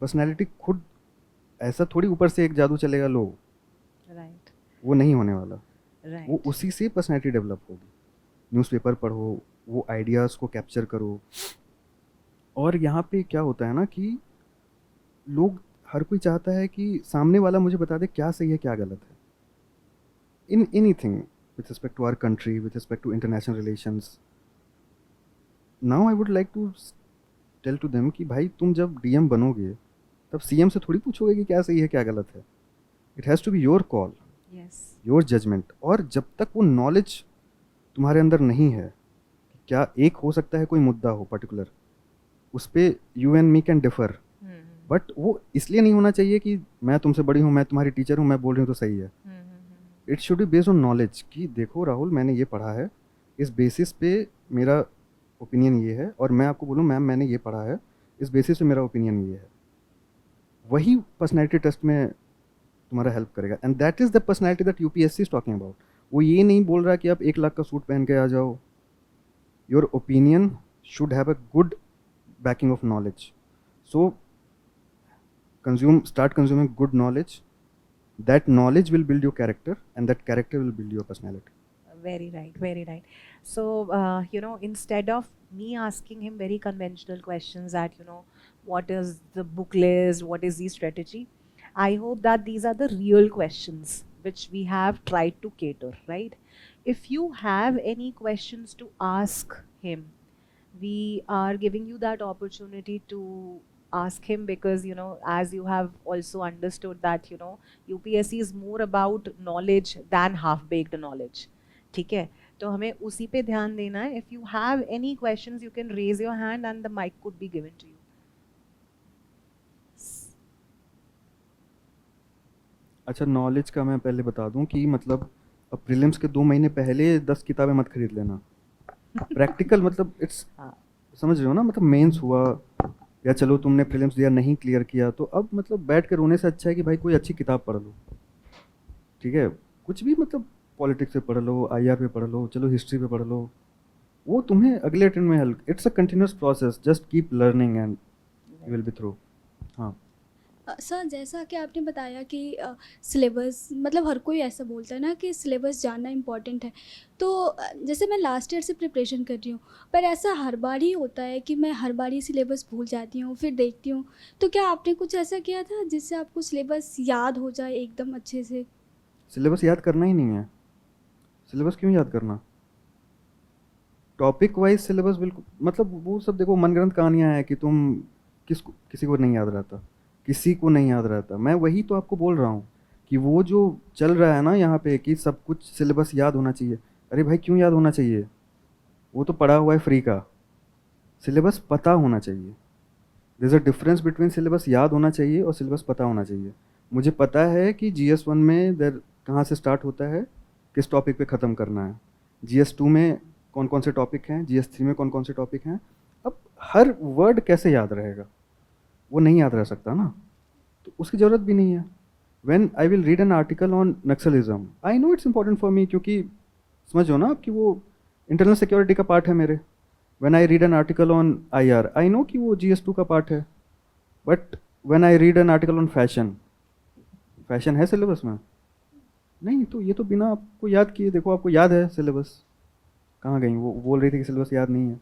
S1: पर्सनैलिटी खुद ऐसा थोड़ी ऊपर से एक जादू चलेगा लो,
S2: Right.
S1: वो नहीं होने वाला।
S2: Right.
S1: वो उसी से पर्सनैलिटी डेवलप होगी। न्यूज़पेपर पढ़ो, वो आइडियाज़ को कैप्चर करो। और यहाँ पे क्या होता है ना कि लोग, हर कोई चाहता है कि सामने वाला मुझे बता दे क्या सही है क्या गलत है, in anything with respect to our country, with respect to international relations. Now I would like to tell to them कि भाई तुम जब डीएम बनोगे तब सीएम से थोड़ी पूछोगे कि क्या सही है क्या गलत है। It has to be your call,
S2: Yes.
S1: Your judgement. और जब तक वो नॉलेज तुम्हारे अंदर नहीं है, क्या एक हो सकता है कोई मुद्दा हो पर्टिकुलर, उस पर you and me can differ, but वो इसलिए नहीं होना चाहिए कि मैं तुमसे बड़ी हूँ, मैं तुम्हारी टीचर हूँ, मैं बोल रही हूँ तो सही है। It should be based on knowledge कि देखो राहुल मैंने ये पढ़ा है, इस बेसिस पे मेरा ओपिनियन ये है, और मैं आपको बोलूँ मैम मैंने ये पढ़ा है, इस बेसिस पे मेरा ओपिनियन ये है। वही पर्सनैलिटी टेस्ट में तुम्हारा हेल्प करेगा, and that is the personality that UPSC is talking about. वो ये नहीं बोल रहा कि आप 1 लाख का सूट पहन के आ जाओ। Your opinion should have a good banking of knowledge. So start consuming good knowledge. That knowledge will build your character, and that character will build your personality.
S2: Very right, very right. So, you know, instead of me asking him very conventional questions that, you know, what is the book list, what is the strategy, I hope that these are the real questions which we have tried to cater, right? If you have any questions to ask him, we are giving you that opportunity to ask him, because you know, as you have also understood that you know UPSC is more about knowledge than half baked knowledge. ठीक है, तो हमें उसी पे ध्यान देना है. If you have any questions, you can raise your hand and the mic could be given to you.
S1: अच्छा, नॉलेज का मैं पहले बता दूं कि मतलब अब प्रीलिम्स के 2 महीने पहले 10 किताबें मत खरीद लेना. प्रैक्टिकल मतलब इट्स, समझ रहे हो ना, मतलब मेंस हुआ या चलो तुमने प्रीलिम्स दिया नहीं क्लियर किया, तो अब मतलब बैठ कर रोने से अच्छा है कि भाई कोई अच्छी किताब पढ़ लो. ठीक है, कुछ भी मतलब पॉलिटिक्स पे पढ़ लो, आईआर पे पढ़ लो, चलो हिस्ट्री पे पढ़ लो, वो तुम्हें अगले अटेम्प्ट में help. It's a continuous process, just keep learning and you will B through. हाँ,
S3: सर जैसा कि आपने बताया कि सिलेबस मतलब हर कोई ऐसा बोलता है ना कि सिलेबस जानना इम्पॉर्टेंट है। तो जैसे मैं लास्ट ईयर से प्रिपरेशन कर रही हूँ, पर ऐसा हर बार ही होता है कि मैं हर बार ही सिलेबस भूल जाती हूँ, फिर देखती हूँ। तो क्या आपने कुछ ऐसा किया था जिससे आपको सिलेबस याद हो जाए एकदम अच्छे से?
S1: सिलेबस याद करना ही नहीं है। सिलेबस क्यों याद करना? टॉपिक वाइज सिलेबस बिल्कुल, मतलब वो सब देखो मनगढ़ंत कहानियाँ हैं कि तुम किसी को नहीं याद रहता, किसी को नहीं याद रहता। मैं वही तो आपको बोल रहा हूँ कि वो जो चल रहा है ना यहाँ पे कि सब कुछ सिलेबस याद होना चाहिए। अरे भाई क्यों याद होना चाहिए? वो तो पड़ा हुआ है फ्री का। सिलेबस पता होना चाहिए। There is a difference between syllabus याद होना चाहिए और सिलेबस पता होना चाहिए। मुझे पता है कि GS1 में देर कहाँ से स्टार्ट होता है, किस टॉपिक पे ख़त्म करना है। GS2 में कौन कौन से टॉपिक हैं, GS3 में कौन कौन से टॉपिक हैं। अब हर वर्ड कैसे याद रहेगा? वो नहीं याद रह सकता ना, तो उसकी ज़रूरत भी नहीं है। When I will read an article on Naxalism, I know it's important for me, क्योंकि समझो ना कि वो इंटरनल सिक्योरिटी का पार्ट है मेरे। When I read an article on IR, I know कि वो GS2 का पार्ट है। But when I read an article on fashion, fashion है सिलेबस में? नहीं। तो ये तो बिना आपको याद किए, देखो आपको याद है सिलेबस। कहाँ गई वो बोल रही थी कि सिलेबस याद नहीं है?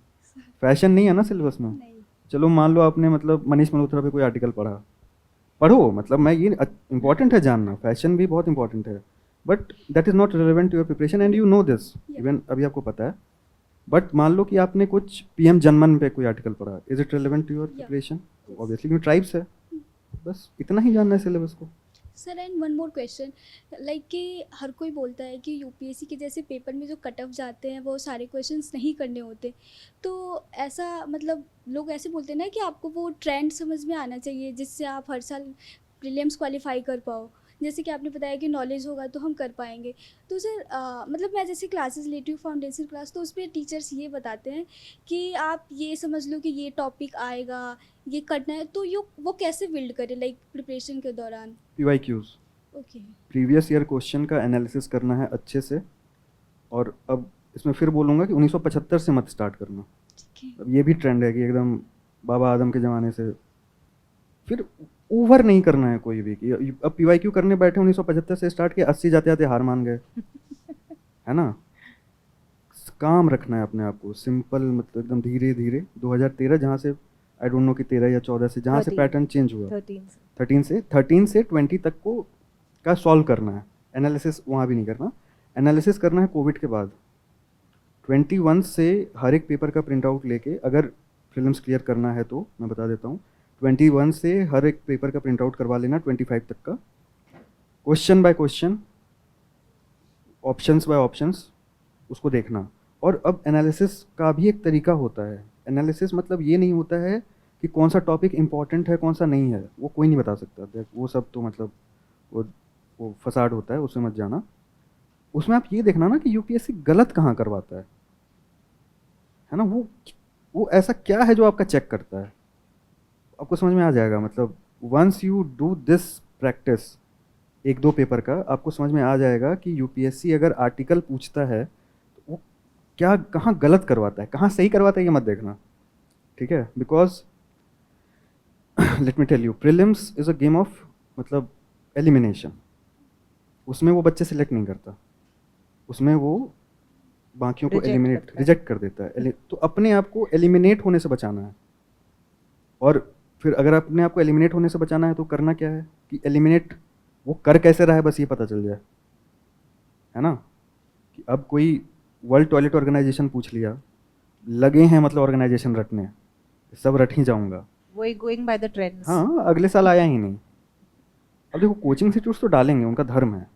S1: फैशन नहीं है ना सिलेबस में।
S3: नहीं।
S1: चलो मान लो आपने मतलब मनीष मल्होत्रा पे कोई आर्टिकल पढ़ा, पढ़ो, मतलब मैं ये इंपॉर्टेंट है जानना, फैशन भी बहुत इंपॉर्टेंट है। But that is not relevant to your preparation and you know this.
S3: Yeah.
S1: Even अभी आपको पता है। बट मान लो कि आपने कुछ PM जनमन पे कोई आर्टिकल पढ़ा, is it relevant to your
S3: Yeah.
S1: Preparation? Obviously, क्योंकि ट्राइब्स है। बस इतना ही जानना है सिलेबस को।
S3: Sir and one more question, like कि हर कोई बोलता है कि यूपीएससी के जैसे पेपर में जो कट ऑफ जाते हैं वो सारे क्वेश्चंस नहीं करने होते। तो ऐसा मतलब लोग ऐसे बोलते हैं ना कि आपको वो ट्रेंड समझ में आना चाहिए जिससे आप हर साल प्रीलिम्स क्वालिफाई कर पाओ। जैसे कि आपने बताया कि नॉलेज होगा तो हम कर पाएंगे। तो सर मतलब मैं जैसे क्लासेस लेती हूँ फाउंडेशन क्लास, तो उसमें टीचर्स ये बताते हैं कि आप ये समझ लो कि ये टॉपिक आएगा, ये करना है, तो यो वो कैसे बिल्ड करें लाइक प्रिपरेशन के दौरान?
S1: PYQs,
S3: okay.
S1: Previous year question का एनालिसिस करना है अच्छे से। और अब इसमें फिर बोलूँगा कि 1975 से मत स्टार्ट करना।
S3: ठीक है।
S1: अब ये भी ट्रेंड है कि एकदम बाबा आदम के ज़माने से। फिर ओवर नहीं करना है कोई भी कि अब PYQ करने बैठे 1975 से स्टार्ट किया, 80 जाते जाते हार मान गए, है ना। काम रखना है अपने आप को, सिंपल, मतलब एकदम धीरे धीरे। 2013 जहाँ से, आई डोंट नो कि 13 या 14 से, जहाँ से
S2: 13
S1: पैटर्न चेंज हुआ,
S2: 13 से
S1: 13 से 20 तक को का सॉल्व करना है। एनालिसिस वहाँ भी नहीं करना, एनालिसिस करना है कोविड के बाद। 21 से हर एक पेपर का प्रिंट आउट लेके, अगर प्रीलिम्स क्लियर करना है तो मैं बता देता हूँ, 21 से हर एक पेपर का प्रिंट आउट करवा लेना 25 तक का, question by question, options by options, उसको देखना। और अब एनालिसिस का भी एक तरीका होता है। एनालिसिस मतलब ये नहीं होता है कि कौन सा टॉपिक इंपॉर्टेंट है कौन सा नहीं है, वो कोई नहीं बता सकता। वो सब तो मतलब वो वो फसाड होता है, उसमें मत जाना। उसमें आप ये देखना ना कि यूपीएससी गलत कहाँ करवाता है ना। वो ऐसा क्या है जो आपका चेक करता है, आपको समझ में आ जाएगा। मतलब once you do this practice, एक दो पेपर का, आपको समझ में आ जाएगा कि यूपीएससी अगर आर्टिकल पूछता है तो वो क्या कहाँ गलत करवाता है, कहाँ सही करवाता है, ये मत देखना, ठीक है। Because let me tell you, prelims is a game of मतलब एलिमिनेशन। उसमें वो बच्चे सिलेक्ट नहीं करता, उसमें वो बाकियों को एलिमिनेट, रिजेक्ट कर देता है। तो अपने आप को एलिमिनेट होने से बचाना है। और फिर अगर अपने आप को एलिमिनेट होने से बचाना है तो करना क्या है कि एलिमिनेट वो कर कैसे रहा है, बस ये पता चल जाए, है ना। कि अब कोई वर्ल्ड टॉयलेट ऑर्गेनाइजेशन पूछ लिया, लगे हैं मतलब ऑर्गेनाइजेशन रटने, सब रट ही जाऊंगा,
S2: वही गोइंग बाय द ट्रेंड्स।
S1: हाँ, अगले साल आया ही नहीं। अब देखो कोचिंग इंस्टीट्यूट्स तो डालेंगे, उनका धर्म है,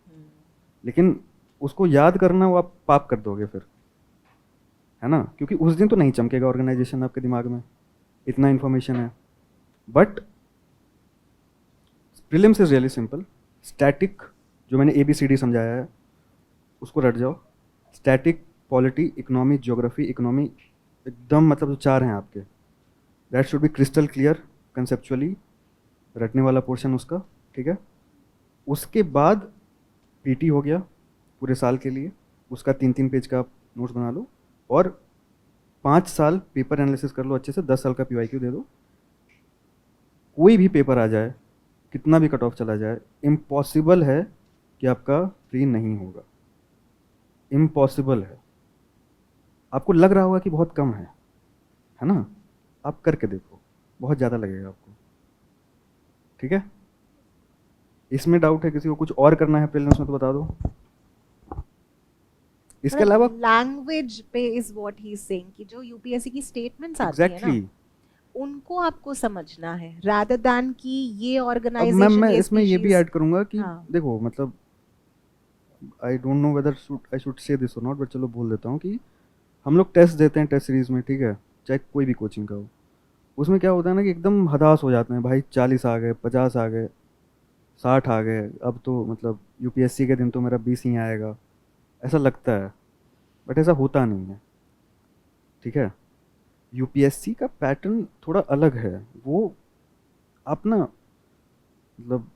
S1: लेकिन उसको याद करना वो आप पाप कर दोगे फिर, है ना। क्योंकि उस दिन तो नहीं चमकेगा ऑर्गेनाइजेशन आपके दिमाग में, इतना इन्फॉर्मेशन है। But prelims is really simple. Static जो मैंने ABCD समझाया है उसको रट जाओ। Static, polity, economy, geography, economy, एकदम मतलब जो चार हैं आपके, that should be crystal clear conceptually, रटने वाला पोर्शन उसका, ठीक है। उसके बाद PT हो गया पूरे साल के लिए, उसका 3-3 पेज का आप नोट्स बना लो, और 5 साल पेपर एनालिसिस कर लो अच्छे से, 10 साल का PYQ दे दो। कोई भी पेपर आ जाए, कितना भी कट ऑफ चला जाए, इम्पॉसिबल है कि आपका प्री नहीं होगा, इम्पॉसिबल है। आपको लग रहा होगा कि बहुत कम है ना, आप करके देखो, बहुत ज़्यादा लगेगा आपको। ठीक है, इसमें डाउट है किसी को, कुछ और करना है प्रीलिम्स में तो बता दो। इसके अलावा
S2: लैंग्वेज पे is what he is saying कि जो यूपीएससी की स्टेटमेंट्स आती है
S1: एग्जैक्टली,
S2: ना, उनको आपको समझना है रादर दैन कि ये
S1: अब
S2: ऑर्गेनाइजेशन
S1: मैं
S2: ये
S1: इसमें ये भी
S2: species-
S1: ऐड करूंगा कि
S2: हाँ
S1: देखो मतलब I don't know whether I should say this और नॉट, बट चलो बोल देता हूँ कि हम लोग टेस्ट देते हैं टेस्ट सीरीज में, ठीक है, चाहे कोई भी कोचिंग का हो, उसमें क्या होता है ना कि एकदम हताश हो जाते हैं भाई, 40 आ गए, 50 आ गए, 60 आ गए, अब तो मतलब यूपीएससी के दिन तो मेरा 20 ही आएगा, ऐसा लगता है, बट ऐसा होता नहीं है। ठीक है, यूपीएससी का पैटर्न थोड़ा अलग है, वो आप ना मतलब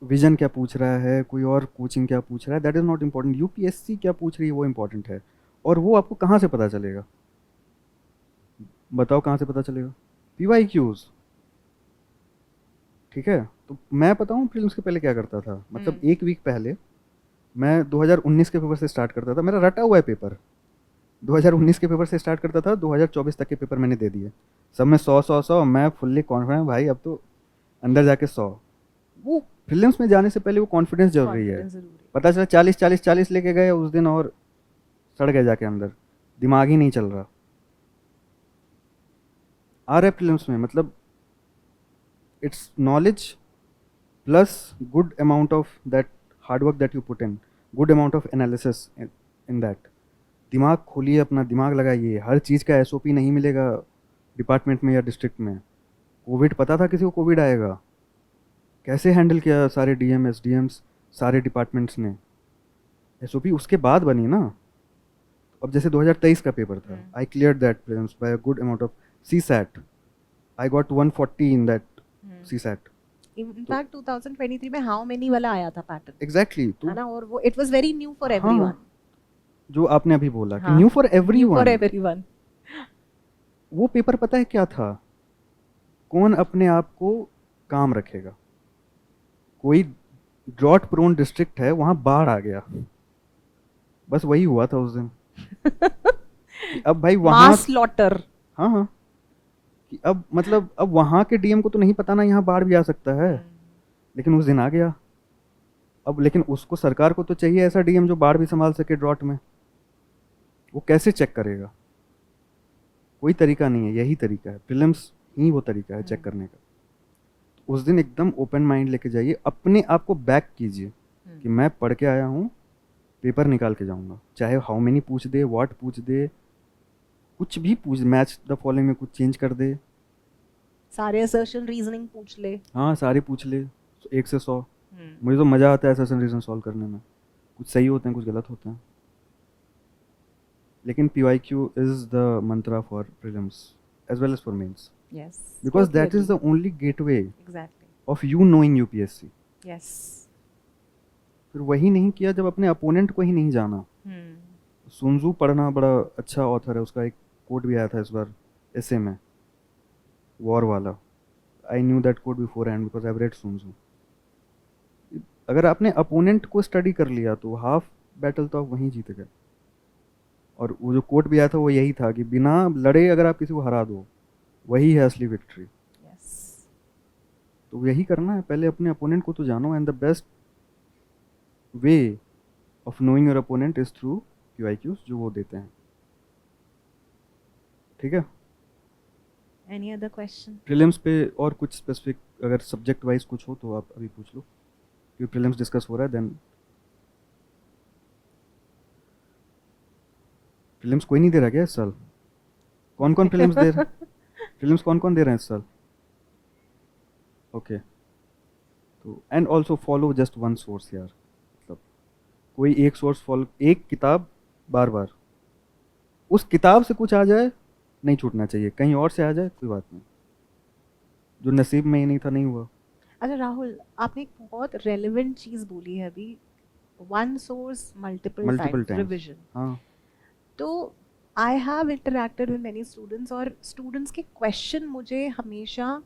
S1: विजन क्या पूछ रहा है, कोई और कोचिंग क्या पूछ रहा है, that is not important, UPSC क्या पूछ रही है वो इम्पोर्टेंट है। और वो आपको कहाँ से पता चलेगा, बताओ कहाँ से पता चलेगा? पीवाईक्यूज। ठीक है, तो मैं बताऊँ प्रीलिम्स के पहले क्या करता था, मतलब एक वीक पहले मैं 2019 के पेपर से स्टार्ट करता था, मेरा रटा हुआ है पेपर, 2019 के पेपर से स्टार्ट करता था, 2024 तक के पेपर मैंने दे दिए, सब में 100 मैं फुल्ली कॉन्फिडेंट भाई, अब तो अंदर जाके 100। वो प्रीलिम्स में जाने से पहले वो कॉन्फिडेंस जरूरी है।
S2: confidence जरूरी
S1: पता चला 40 लेके गए उस दिन और सड़ गए जाके अंदर, दिमाग ही नहीं चल रहा। आ रहा है प्रीलिम्स में, मतलब it's knowledge plus good amount of that hard work that you put in, good amount of analysis in that. दिमाग खोलिए, अपना दिमाग लगाइए, हर चीज़ का एसओपी नहीं मिलेगा डिपार्टमेंट में या डिस्ट्रिक्ट में। कोविड पता था किसी को कोविड आएगा, कैसे हैंडल किया सारे डीएम एसडीएम्स सारे डिपार्टमेंट्स ने, एसओपी उसके बाद बनी ना। अब जैसे 2023 का पेपर था, I clear that prelims by a good amount of CSAT, I got 140 in that CSAT.
S2: In fact 2023 में हाउ मेनी वाला आया था पैटर्न,
S1: एग्जैक्टली,
S2: है
S1: तो
S2: ना, और वो it was very new for
S1: हाँ,
S2: एवरीवन।
S1: जो आपने अभी बोला कि
S2: हाँ,
S1: new for
S2: new for
S1: everyone,
S2: everyone.
S1: वो पेपर पता है क्या था, कौन अपने आप को काम रखेगा। कोई ड्रॉट प्रोन डिस्ट्रिक्ट है, वहां बाढ़ आ गया, बस वही हुआ था उस दिन कि अब भाई वहां,
S2: मास स्लॉटर।
S1: हाँ हाँ, कि अब मतलब अब वहां के डीएम को तो नहीं पता ना यहाँ बाढ़ भी आ सकता है, लेकिन उस दिन आ गया। अब लेकिन उसको सरकार को तो चाहिए ऐसा डीएम जो बाढ़ भी संभाल सके ड्रॉट में, वो कैसे चेक करेगा? कोई तरीका नहीं है, यही तरीका है, प्रीलिम्स ही वो तरीका है चेक करने का। उस दिन एकदम ओपन माइंड लेके जाइए, अपने आप को बैक कीजिए कि मैं पढ़ के आया हूँ, पेपर निकाल के जाऊंगा, चाहे हाउ मेनी पूछ दे, व्हाट पूछ दे, कुछ भी पूछ, मैच द फॉलोइंग में कुछ चेंज कर दे,
S2: सारे असर्शन रीजनिंग पूछ ले।
S1: हाँ सारे पूछ ले 1 से 100। मुझे तो मज़ा आता है असर्शन रीजन सॉल्व करने में, कुछ सही होते हैं कुछ गलत होते हैं, लेकिन PYQ is the mantra for prelims as well as for mains,
S2: yes,
S1: because that is the only gateway
S2: exactly,
S1: of you knowing UPSC.
S2: Yes.
S1: फिर वही नहीं किया जब अपने अपोनेंट को ही नहीं जाना। सुनजू पढ़ना बड़ा अच्छा ऑथर है, उसका एक कोट भी आया था इस बार एसे में, वॉर वाला, I knew that quote beforehand because I read Sun Tzu. अगर आपने अपोनेंट को स्टडी कर लिया तो हाफ बैटल तो आप वहीं जीत गए। और वो जो कोट भी आया था वो यही था कि बिना लड़े अगर आप किसी को हरा दो, वही है असली विक्ट्री।
S2: यस,
S1: तो यही करना है, पहले अपने अपोनेंट को तो जानो, and the best way of knowing your opponent is through PYQs जो वो देते हैं। ठीक है,
S2: एनी अदर क्वेश्चन?
S1: प्रीलिम्स पे और कुछ स्पेसिफिक अगर सब्जेक्ट वाइज कुछ हो तो आप अभी पूछ लो, क्योंकि प्रीलिम्स डिस्कस हो रहा है। देन प्रीलिम्स कोई नहीं दे रहा क्या इस साल? कौन कौन प्रीलिम्स दे रहा है? प्रीलिम्स कौन कौन दे रहे हैं इस साल? ओके, तो and also follow just one source यार, मतलब कोई एक सोर्स फॉलो, एक किताब बार बार, उस किताब से कुछ आ जाए नहीं छूटना चाहिए, कहीं और से आ जाए कोई बात नहीं, जो नसीब में ही नहीं था नहीं हुआ।
S2: अच्छा राहुल, आपने एक बहुत रेलेवेंट चीज बोली है अभी, one source multiple times revision.
S1: हाँ,
S2: तो I have interacted with many students, और स्टूडेंट्स के क्वेश्चन मुझे हमेशा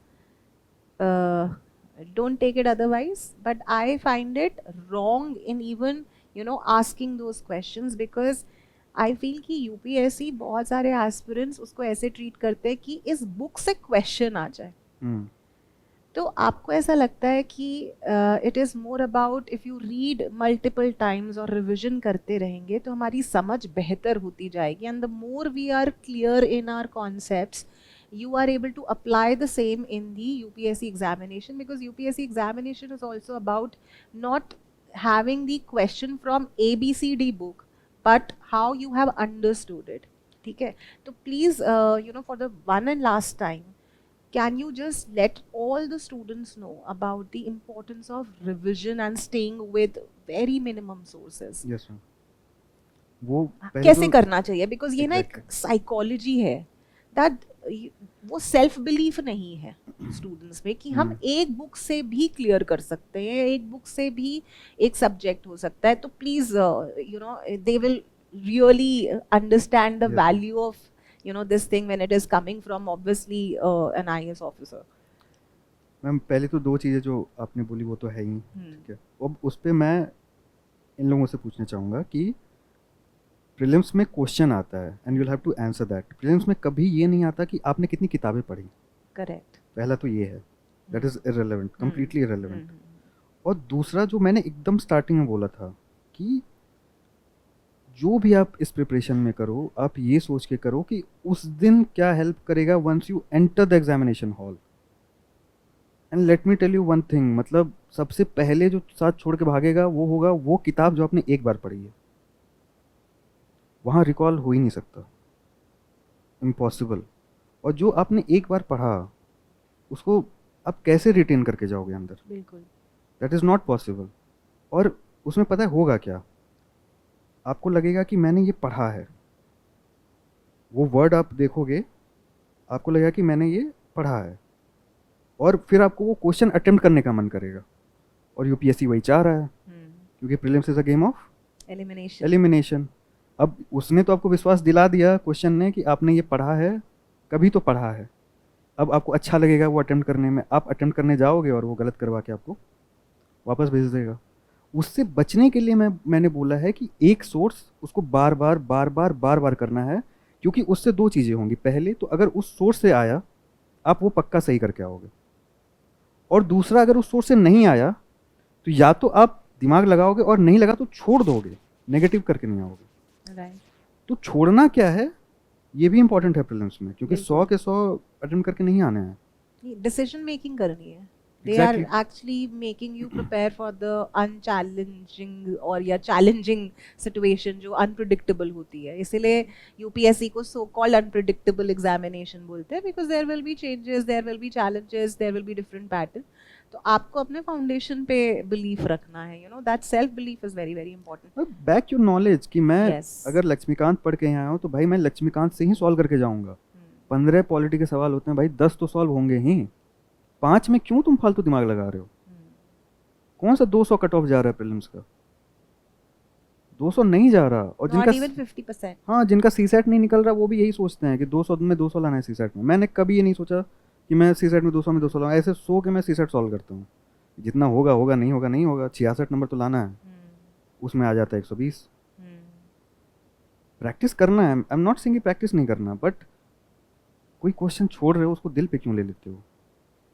S2: don't take it otherwise, but I find it wrong in even asking those questions, because I feel कि यूपीएससी बहुत सारे एस्पिरेंट्स उसको ऐसे ट्रीट करते हैं कि इस बुक से क्वेश्चन आ जाए। तो आपको ऐसा लगता है कि it is more about if you read multiple times और रिविजन करते रहेंगे तो हमारी समझ बेहतर होती जाएगी, and the more we are clear in our concepts you are able to apply the same in the UPSC examination, because UPSC examination is also about not having the question from ABCD book, but how you have understood it. ठीक है, तो please for the one and last time, can you just let all the students know about the importance of revision and staying with very minimum sources?
S1: Yes ma'am. वो
S2: कैसे करना चाहिए, बिकॉज ये ना एक
S1: Exactly.
S2: साइकोलॉजी है दैट वो सेल्फ बिलीफ नहीं है स्टूडेंट्स में कि हम एक बुक से भी क्लियर कर सकते हैं, एक बुक से भी एक सब्जेक्ट हो सकता है। तो please they will really understand the
S1: Yes.
S2: Value of this thing when it is coming from obviously an IAS officer.
S1: Ma'am पहले तो दो चीज़ें जो आपने बोली वो तो है ही, ठीक है। अब उस पर मैं इन लोगों से पूछना चाहूँगा कि प्रीलिम्स में क्वेश्चन आता है and you will have to answer that. Prelims में कभी ये नहीं आता कि आपने कितनी किताबें पढ़ी।
S2: करेक्ट।
S1: पहला तो ये है, that is irrelevant, completely irrelevant. और दूसरा जो मैंने एकदम स्टार्टिंग में बोला था कि जो भी आप इस प्रिपरेशन में करो, आप ये सोच के करो कि उस दिन क्या हेल्प करेगा once you enter the examination hall. And let me tell you one thing, मतलब सबसे पहले जो साथ छोड़ के भागेगा वो होगा वो किताब जो आपने एक बार पढ़ी है। वहाँ रिकॉल हो ही नहीं सकता, इम्पॉसिबल। और जो आपने एक बार पढ़ा उसको आप कैसे रिटेन करके जाओगे अंदर?
S2: बिल्कुल।
S1: That is not possible. और उसमें पता है होगा क्या, आपको लगेगा कि मैंने ये पढ़ा है, वो वर्ड आप देखोगे आपको लगेगा कि मैंने ये पढ़ा है, और फिर आपको वो क्वेश्चन अटेम्प्ट करने का मन करेगा। और यूपीएससी वही चाह रहा है, क्योंकि prelims is a game of elimination. अब उसने तो आपको विश्वास दिला दिया क्वेश्चन ने कि आपने ये पढ़ा है, कभी तो पढ़ा है। अब आपको अच्छा लगेगा वो अटेम्प्ट करने में, आप अटेम्प्ट करने जाओगे और वो गलत करवा के आपको वापस भेज देगा। उससे बचने के लिए मैंने बोला है कि एक सोर्स उसको बार बार करना है, क्योंकि उससे दो चीज़ें होंगी। पहले तो अगर उस सोर्स से आया आप वो पक्का सही करके आओगे, और दूसरा अगर उस सोर्स से नहीं आया तो या तो आप दिमाग लगाओगे और नहीं लगा तो छोड़ दोगे, नेगेटिव करके नहीं आओगे।
S2: राइट।
S1: तो छोड़ना क्या है ये भी इंपॉर्टेंट है प्रीलिम्स में, क्योंकि 100 के 100 अटेम्प्ट करके नहीं आने हैं।
S2: डिसीजन मेकिंग करनी है। They
S1: Exactly.
S2: are actually making you prepare for the unchallenging or या challenging situation जो unpredictable होती है। इसीलिए UPSC को so called unpredictable examination बोलते हैं, because there will be changes, there will be challenges, there will be different pattern. तो आपको अपने फाउंडेशन पे बिलीफ रखना है, that self belief is very very important.
S1: Back your knowledge कि मैं
S2: Yes.
S1: अगर लक्ष्मीकांत पढ़ के यहाँ आया हूँ तो भाई मैं लक्ष्मीकांत से ही सॉल्व करके जाऊँगा। 15 पॉलिटी के सवाल होते हैं भाई, 10 तो सॉल्व होंगे ही, 5 में क्यों तुम फालतू दिमाग लगा रहे हो? कौन सा 200 कट ऑफ जा रहा है प्रीलिम्स का? 200 नहीं जा रहा। और
S2: Not even 50%.
S1: हाँ, जिनका सीसेट नहीं निकल रहा वो भी यही सोचते हैं कि 200 में 200 लाना है सीसेट में। मैंने कभी ये नहीं सोचा कि मैं सीसेट में 200 लाऊं, ऐसे सो के मैं सीसेट सॉल्व करता हूँ। जितना होगा होगा, नहीं होगा नहीं होगा, 66 नंबर तो लाना है, उसमें आ जाता है 120। प्रैक्टिस करना है, आई एम नॉट सेइंग कि प्रैक्टिस नहीं करना, बट कोई क्वेश्चन छोड़ रहे हो उसको दिल पे क्यों ले लेते हो?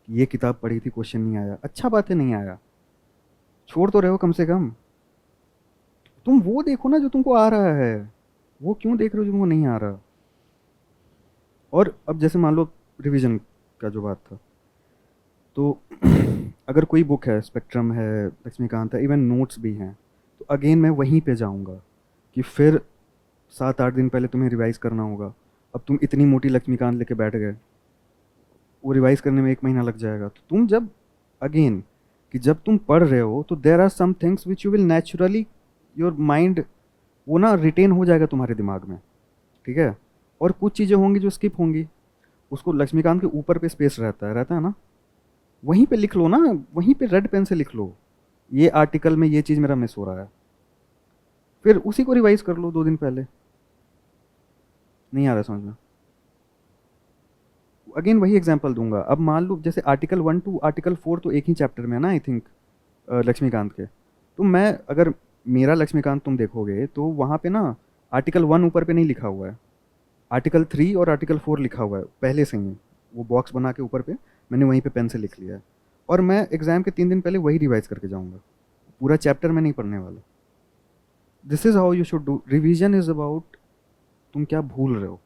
S1: ये किताब पढ़ी थी क्वेश्चन नहीं आया, अच्छा बात है नहीं आया, छोड़ तो रहे हो कम से कम। तुम वो देखो ना जो तुमको आ रहा है, वो क्यों देख रहे हो जो तुमको नहीं आ रहा? और अब जैसे मान लो रिवीजन का जो बात था, तो अगर कोई बुक है, स्पेक्ट्रम है, लक्ष्मीकांत है, इवन नोट्स भी हैं, तो अगेन मैं वहीं पे जाऊंगा कि फिर 7-8 दिन पहले तुम्हें रिवाइज़ करना होगा। अब तुम इतनी मोटी लक्ष्मीकांत लेके बैठ गए, वो रिवाइज़ करने में 1 महीना लग जाएगा। तो तुम जब अगेन कि जब तुम पढ़ रहे हो तो there are some things which you will naturally, your mind वो ना रिटेन हो जाएगा तुम्हारे दिमाग में, ठीक है। और कुछ चीज़ें होंगी जो स्किप होंगी, उसको लक्ष्मीकांत के ऊपर पे स्पेस रहता है ना, वहीं पे लिख लो ना, वहीं पे रेड पेन से लिख लो ये आर्टिकल में ये चीज़ मेरा मिस हो रहा है, फिर उसी को रिवाइज कर लो 2 दिन पहले। नहीं आ रहा समझ में? अगेन वही एग्जांपल दूंगा। अब मान लो जैसे आर्टिकल 1 टू आर्टिकल 4 तो एक ही चैप्टर में है ना, आई थिंक लक्ष्मीकांत के। तो मैं अगर मेरा लक्ष्मीकांत तुम देखोगे तो वहाँ पे ना आर्टिकल 1 ऊपर पे नहीं लिखा हुआ है, आर्टिकल 3 और आर्टिकल 4 लिखा हुआ है पहले से ही, वो बॉक्स बना के ऊपर पे मैंने वहीं पे पेन से लिख लिया है। और मैं एग्ज़ाम के 3 दिन पहले वही रिवाइज करके जाऊँगा, पूरा चैप्टर में नहीं पढ़ने वाला। This is how you should do. Revision is about तुम क्या भूल रहे हो।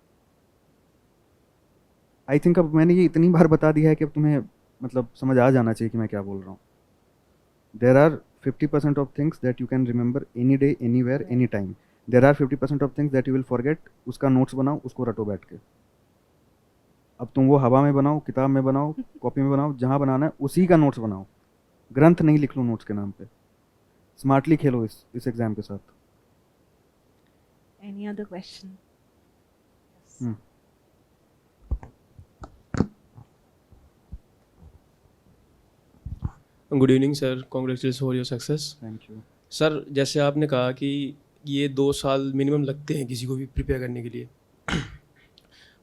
S1: आई थिंक अब मैंने ये इतनी बार बता दिया है कि अब तुम्हें मतलब समझ आ जाना चाहिए कि मैं क्या बोल रहा हूँ। There are 50% of things that you can remember any day anywhere any time. There are 50% of things that you will forget. उसका नोट्स बनाओ, उसको रटो बैठ के। अब तुम वो हवा में बनाओ, किताब में बनाओ, कॉपी में बनाओ, जहाँ बनाना है उसी का नोट्स बनाओ। ग्रंथ नहीं लिख लो नोट्स के नाम पे। स्मार्टली खेलो इस एग्जाम के साथ।
S2: Any other question?
S4: Good evening sir, congratulation for your success.
S1: Thank you
S4: sir, जैसे आपने कहा कि ये 2 साल मिनिमम लगते हैं किसी को भी प्रिपेयर करने के लिए,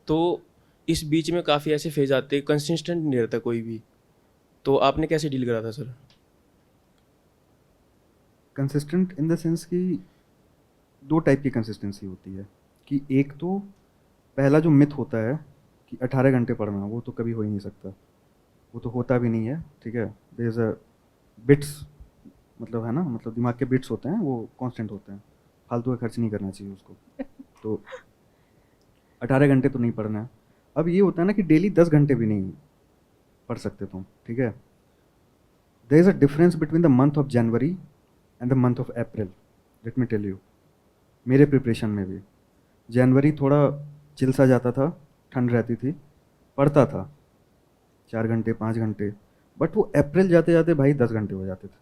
S4: तो इस बीच में काफ़ी ऐसे फेज आते हैं कंसिस्टेंट नहीं रहता कोई भी, तो आपने कैसे डील करा था sir?
S1: Consistent in the sense कि 2 टाइप की कंसिस्टेंसी होती है। कि एक तो पहला जो मिथ होता है कि 18 घंटे पढ़ना, वो तो कभी हो ही नहीं सकता, वो तो होता भी नहीं है, ठीक है। देयर इज़ अ बिट्स, मतलब है ना, मतलब दिमाग के बिट्स होते हैं, वो कांस्टेंट होते हैं, फालतू का खर्च नहीं करना चाहिए उसको। तो 18 घंटे तो नहीं पढ़ना है। अब ये होता है ना कि डेली 10 घंटे भी नहीं पढ़ सकते तुम, ठीक है। There is a difference between the month of January and the month of April. Let me tell you, मेरे प्रिपरेशन में भी जनवरी थोड़ा चिल सा जाता था, ठंड रहती थी, पढ़ता था 4 घंटे 5 घंटे, बट वो अप्रैल जाते जाते भाई 10 घंटे हो जाते थे,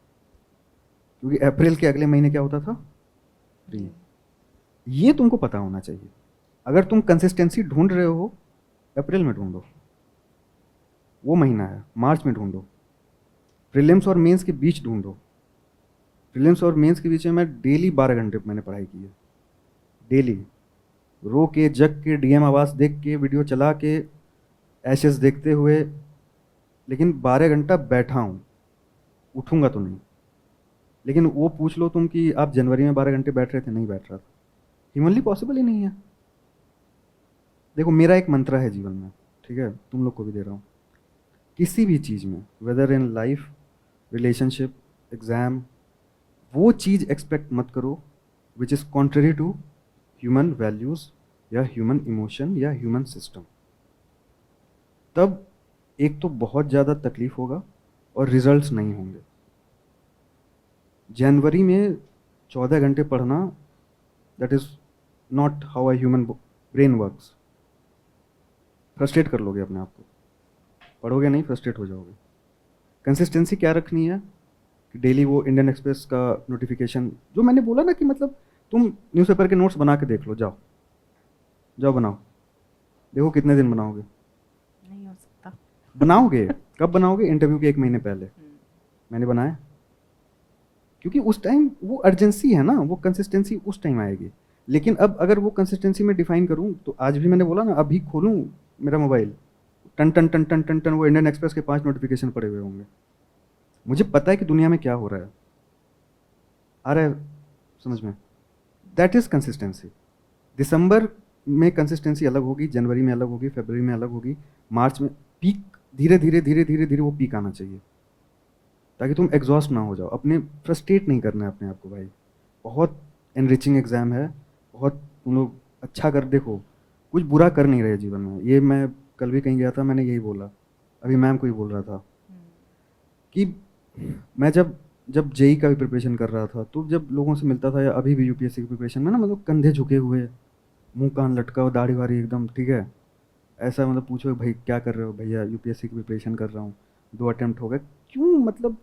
S1: क्योंकि अप्रैल के अगले महीने क्या होता था, फ्री। ये तुमको पता होना चाहिए। अगर तुम कंसिस्टेंसी ढूंढ रहे हो, अप्रैल में ढूंढो, वो महीना है। मार्च में ढूंढो, प्रीलिम्स और मेंस के बीच ढूंढो। प्रीलिम्स और मेंस के बीच में मैं डेली 12 घंटे मैंने पढ़ाई की है, डेली रो के जग के डीएम आवाज़ देख के वीडियो चला के एशेस देखते हुए, लेकिन 12 घंटा बैठा हूँ, उठूँगा तो नहीं। लेकिन वो पूछ लो तुम कि आप जनवरी में 12 घंटे बैठ रहे थे, नहीं बैठ रहा था, ह्यूमनली पॉसिबल ही नहीं है। देखो मेरा एक मंत्र है जीवन में, ठीक है, तुम लोग को भी दे रहा हूँ। किसी भी चीज़ में, whether in life, relationship, exam, वो चीज़ एक्सपेक्ट मत करो which is contrary to human values या ह्यूमन इमोशन या ह्यूमन सिस्टम। तब एक तो बहुत ज़्यादा तकलीफ होगा और रिजल्ट्स नहीं होंगे। जनवरी में 14 घंटे पढ़ना, that is not how a human brain works. Frustrate कर लोगे अपने आप को, पढ़ोगे नहीं, फ्रस्ट्रेट हो जाओगे। कंसिस्टेंसी क्या रखनी है कि डेली वो इंडियन एक्सप्रेस का नोटिफिकेशन, जो मैंने बोला ना कि मतलब तुम न्यूज़पेपर के नोट्स बना के देख लो, जाओ जाओ बनाओ, देखो कितने दिन बनाओगे।
S2: नहीं हो सकता।
S1: बनाओगे कब बनाओगे? इंटरव्यू के 1 महीने पहले मैंने बनाया, क्योंकि उस टाइम वो अर्जेंसी है ना, वो कंसिस्टेंसी उस टाइम आएगी। लेकिन अब अगर वो कंसिस्टेंसी में डिफाइन करूँ तो आज भी मैंने बोला ना, अभी खोलूँ मेरा मोबाइल, टन टन टन टन टन टन वो इंडियन एक्सप्रेस के 5 नोटिफिकेशन पड़े हुए होंगे। मुझे पता है कि दुनिया में क्या हो रहा है, आ रहा है समझ में। That is consistency. दिसंबर में कंसिस्टेंसी अलग होगी, जनवरी में अलग होगी, फरवरी में अलग होगी, मार्च में पीक, धीरे धीरे धीरे धीरे धीरे वो पीक आना चाहिए, ताकि तुम एग्जॉस्ट ना हो जाओ। अपने फ्रस्ट्रेट नहीं करना है अपने आप को भाई। बहुत एनरिचिंग एग्ज़ाम है, बहुत तुम लोग अच्छा कर, देखो कुछ बुरा कर नहीं रहे जीवन में। ये मैं कल भी कहीं गया था, मैंने यही बोला, अभी मैम को ही बोल रहा था कि मैं जब जेई का भी प्रिपरेशन कर रहा था, तो जब लोगों से मिलता था या अभी भी यूपीएससी की प्रिपरेशन में ना, मतलब कंधे झुके हुए, मुंह कान लटका हुआ, दाढ़ी वाड़ी एकदम, ठीक है, ऐसा मतलब पूछो भाई क्या कर रहे हो? भैया यूपीएससी की प्रिपरेशन कर रहा हूँ, 2 अटेम्प्ट हो गए। क्यों मतलब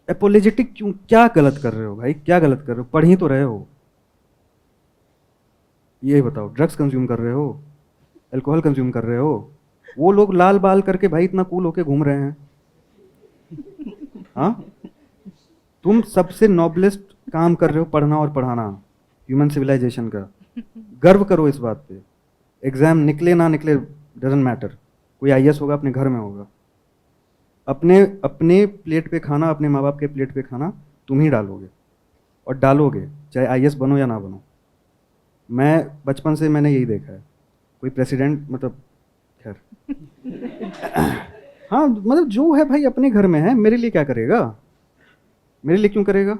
S1: एपोलोजेटिक क्यों? क्या गलत कर रहे हो भाई, क्या गलत कर रहे हो? पढ़ ही तो रहे हो। ये बताओ, ड्रग्स कंज्यूम कर रहे हो, अल्कोहल कंज्यूम कर रहे हो? वो लोग लाल बाल करके भाई इतना कूल होके घूम रहे हैं, हाँ? तुम सबसे नॉबलेस्ट काम कर रहे हो, पढ़ना और पढ़ाना, ह्यूमन सिविलाइजेशन का। गर्व करो इस बात पे। एग्जाम निकले ना निकले डजंट मैटर, कोई आईएएस होगा अपने घर में होगा, अपने अपने प्लेट पे खाना, अपने माँ बाप के प्लेट पे खाना तुम ही डालोगे, और डालोगे चाहे आईएएस बनो या ना बनो। मैं बचपन से मैंने यही देखा है। कोई प्रेसिडेंट मतलब खैर हाँ मतलब जो है भाई अपने घर में है, मेरे लिए क्या करेगा, मेरे लिए क्यों करेगा?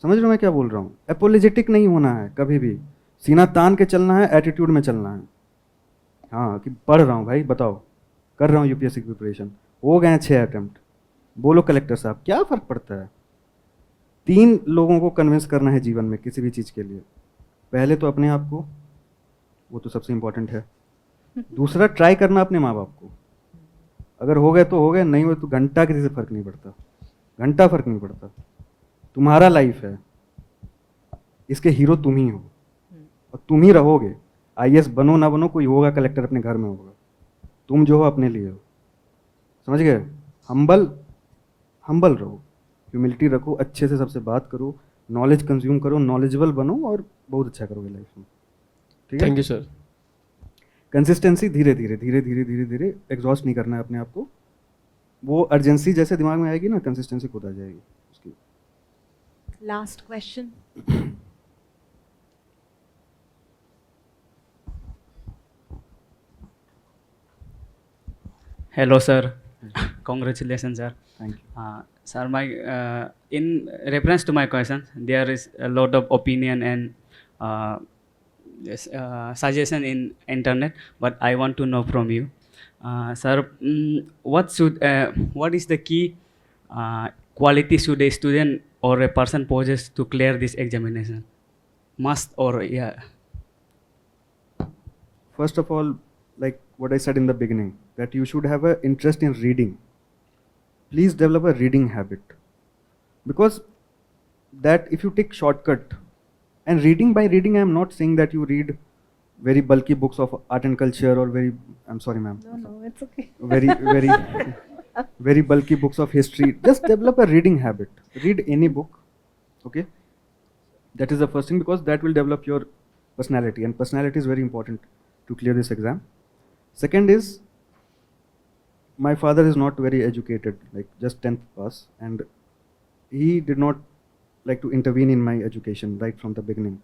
S1: समझ रहे हो मैं क्या बोल रहा हूँ? एपोलोजेटिक नहीं होना है कभी भी, सीना तान के चलना है, एटीट्यूड में चलना है। हाँ कि पढ़ रहा हूँ भाई, बताओ कर रहा हूँ यूपीएससी की प्रिपरेशन, हो गए हैं 6 अटेम्प्ट, बोलो कलेक्टर साहब, क्या फ़र्क पड़ता है? 3 लोगों को कन्विंस करना है जीवन में किसी भी चीज़ के लिए। पहले तो अपने आप को, वो तो सबसे इम्पोर्टेंट है। दूसरा ट्राई करना अपने माँ बाप को, अगर हो गए तो हो गए, नहीं हुए तो घंटा किसी से फ़र्क नहीं पड़ता, घंटा फ़र्क नहीं पड़ता। तुम्हारा लाइफ है, इसके हीरो तुम ही हो और तुम ही रहोगे। आईएएस बनो ना बनो, कोई होगा कलेक्टर अपने घर में होगा, तुम जो हो अपने लिए हो। समझ गए? हम्बल हम्बल रहो, ह्यूमिलिटी रखो, अच्छे से सबसे बात करो, नॉलेज कंज्यूम करो, नॉलेजेबल बनो और बहुत अच्छा करोगे लाइफ में। ठीक है?
S4: Thank you sir.
S1: कंसिस्टेंसी, धीरे धीरे धीरे धीरे धीरे धीरे, एग्जॉस्ट नहीं करना है अपने आप को। वो अर्जेंसी जैसे दिमाग में आएगी ना, कंसिस्टेंसी खुद आ जाएगी उसकी।
S2: Last question.
S5: Hello, sir. Congratulations, sir.
S1: Thank you.
S5: Sir, my in reference to my question, there is a lot of opinion and suggestion in internet, but I want to know from you, sir. What is the key quality should a student or a person possess to clear this examination? Must or yeah?
S1: First of all, like what I said in the beginning, that you should have an interest in reading. Please develop a reading habit, because that if you take shortcut, and reading, by reading I am not saying that you read very bulky books of art and culture, or very, I'm sorry ma'am,
S2: No, it's okay.
S1: very very bulky books of history. Just develop a reading habit, read any book, okay? That is the first thing, because that will develop your personality, and personality is very important to clear this exam. Second is, my father is not very educated, like just 10th pass, and he did not like to intervene in my education right from the beginning.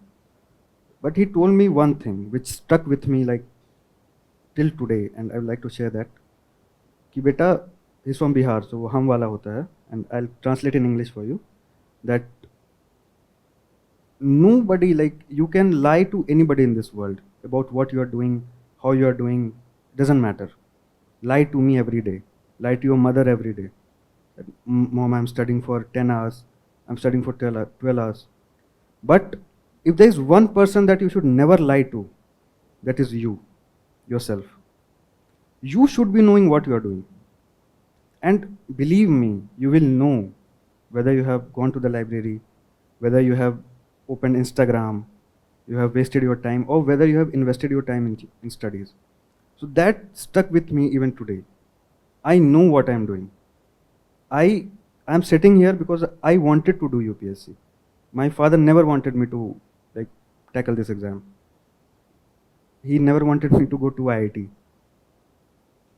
S1: But he told me one thing which stuck with me like till today, and I would like to share that. कि बेटा, he's from Bihar, so वो हम वाला होता है, and I'll translate in English for you, that nobody, like you can lie to anybody in this world about what you are doing, how you are doing, doesn't matter. Lie to me every day, lie to your mother every day. Mom, I'm studying for 10 hours, I'm studying for 12 hours. But if there is one person that you should never lie to, that is you, yourself. You should be knowing what you are doing. And believe me, you will know whether you have gone to the library, whether you have opened Instagram, you have wasted your time, or whether you have invested your time in studies. So that stuck with me even today. I know what I am doing. I am sitting here because I wanted to do UPSC. My father never wanted me to like tackle this exam. He never wanted me to go to IIT.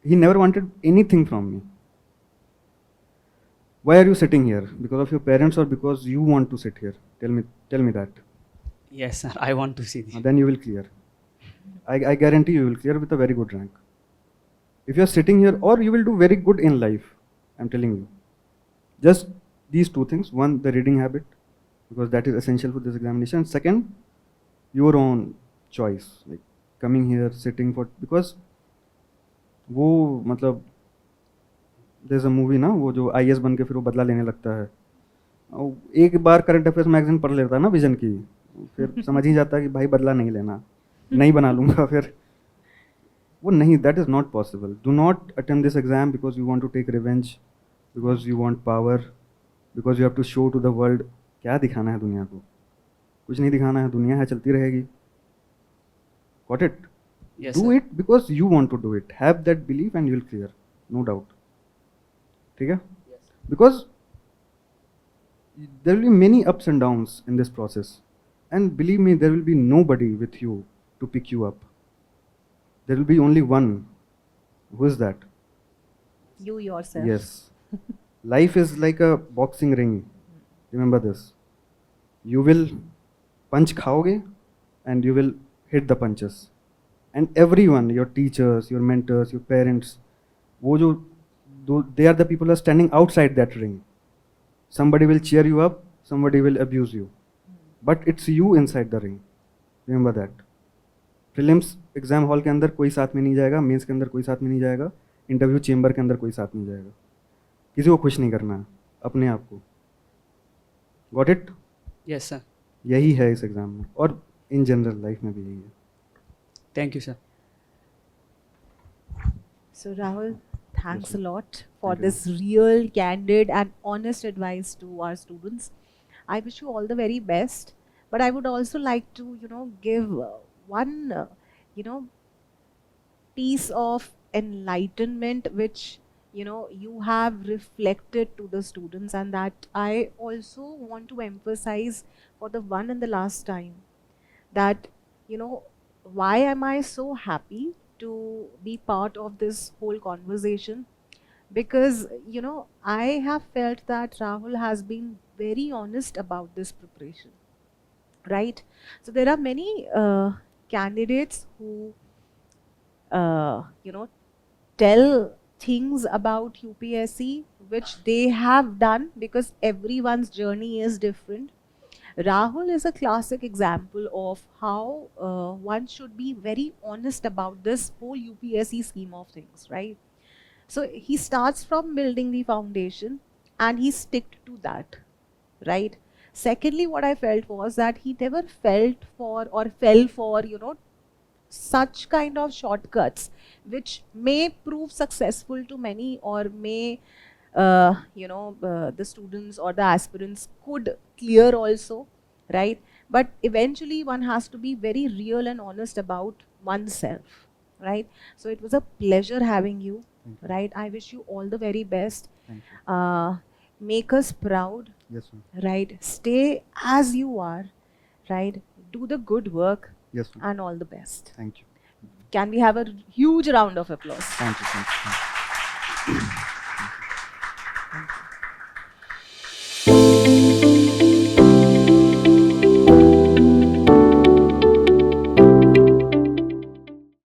S1: He never wanted anything from me. Why are you sitting here? Because of your parents or because you want to sit here? Tell me that.
S5: Yes, sir. I want to see this.
S1: Then you will clear. I guarantee you will clear with a very good rank. If you are sitting here, or you will do very good in life, I'm telling you. Just these two things. One, the reading habit, because that is essential for this examination. Second, your own choice, like coming here, sitting for, because वो मतलब there's a movie ना, वो जो IAS बन के फिर वो बदला लेने लगता है, एक बार करंट अफेयर्स मैगजीन पढ़ लेता है ना विजन की, फिर समझ ही जाता है कि भाई बदला नहीं लेना, नहीं बना लूँगा फिर वो नहीं, that is not possible. Do not attempt this exam because you want to take revenge, because you want power, because you have to show to the world. क्या दिखाना है दुनिया को? कुछ नहीं दिखाना है, दुनिया है चलती रहेगी. Got it?
S5: Yes,
S1: Do
S5: sir.
S1: it because you want to do it. Have that belief and you will clear, no doubt. ठीक है? Because there will be many ups and downs in this process, and believe me, there will be nobody with you to pick you up. there will be only one. Who is that?
S2: You yourself.
S1: Yes. Life is like a boxing ring. Remember this. You will punch khaoge and you will hit the punches. And everyone, your teachers, your mentors, your parents, they are the people who are standing outside that ring. Somebody will cheer you up, somebody will abuse you. But it's you inside the ring. Remember that. Prelims exam hall के अंदर कोई साथ में नहीं जाएगा, मेंस के अंदर कोई साथ में नहीं जाएगा, इंटरव्यू चेंबर के अंदर कोई साथ नहीं जाएगा. किसी को खुश नहीं करना है, अपने आप को. Got it?
S5: Yes, sir.
S1: यही है इस एग्जाम में, और इन जनरल लाइफ में भी यही है.
S5: Thank you, sir.
S2: So Rahul, thanks
S1: Yes,
S2: a lot for
S1: Thank you.
S2: this real, candid, and honest advice to our students. I wish you all the very best. But I would also like to, give one, piece of enlightenment which, you have reflected to the students, and that I also want to emphasize for the one and the last time, that, why am I so happy to be part of this whole conversation? Because, I have felt that Rahul has been very honest about this preparation, right? So there are many candidates who, tell things about UPSC which they have done, because everyone's journey is different. Rahul is a classic example of how one should be very honest about this whole UPSC scheme of things, right? So he starts from building the foundation and he sticked to that, right? Secondly, what I felt was that he never felt for or fell for, such kind of shortcuts which may prove successful to many, or may, the students or the aspirants could clear also, right? But eventually one has to be very real and honest about oneself, right? So it was a pleasure having you,
S1: Thank you.
S2: right? I wish you all the very best.
S1: Thank you.
S2: Make us proud,
S1: Yes, ma'am.
S2: right? Stay as you are, right? Do the good work,
S1: Yes, ma'am.
S2: and all the best.
S1: Thank you.
S2: Can we have a huge round of applause?
S1: Thank you. Thank you. Thank you.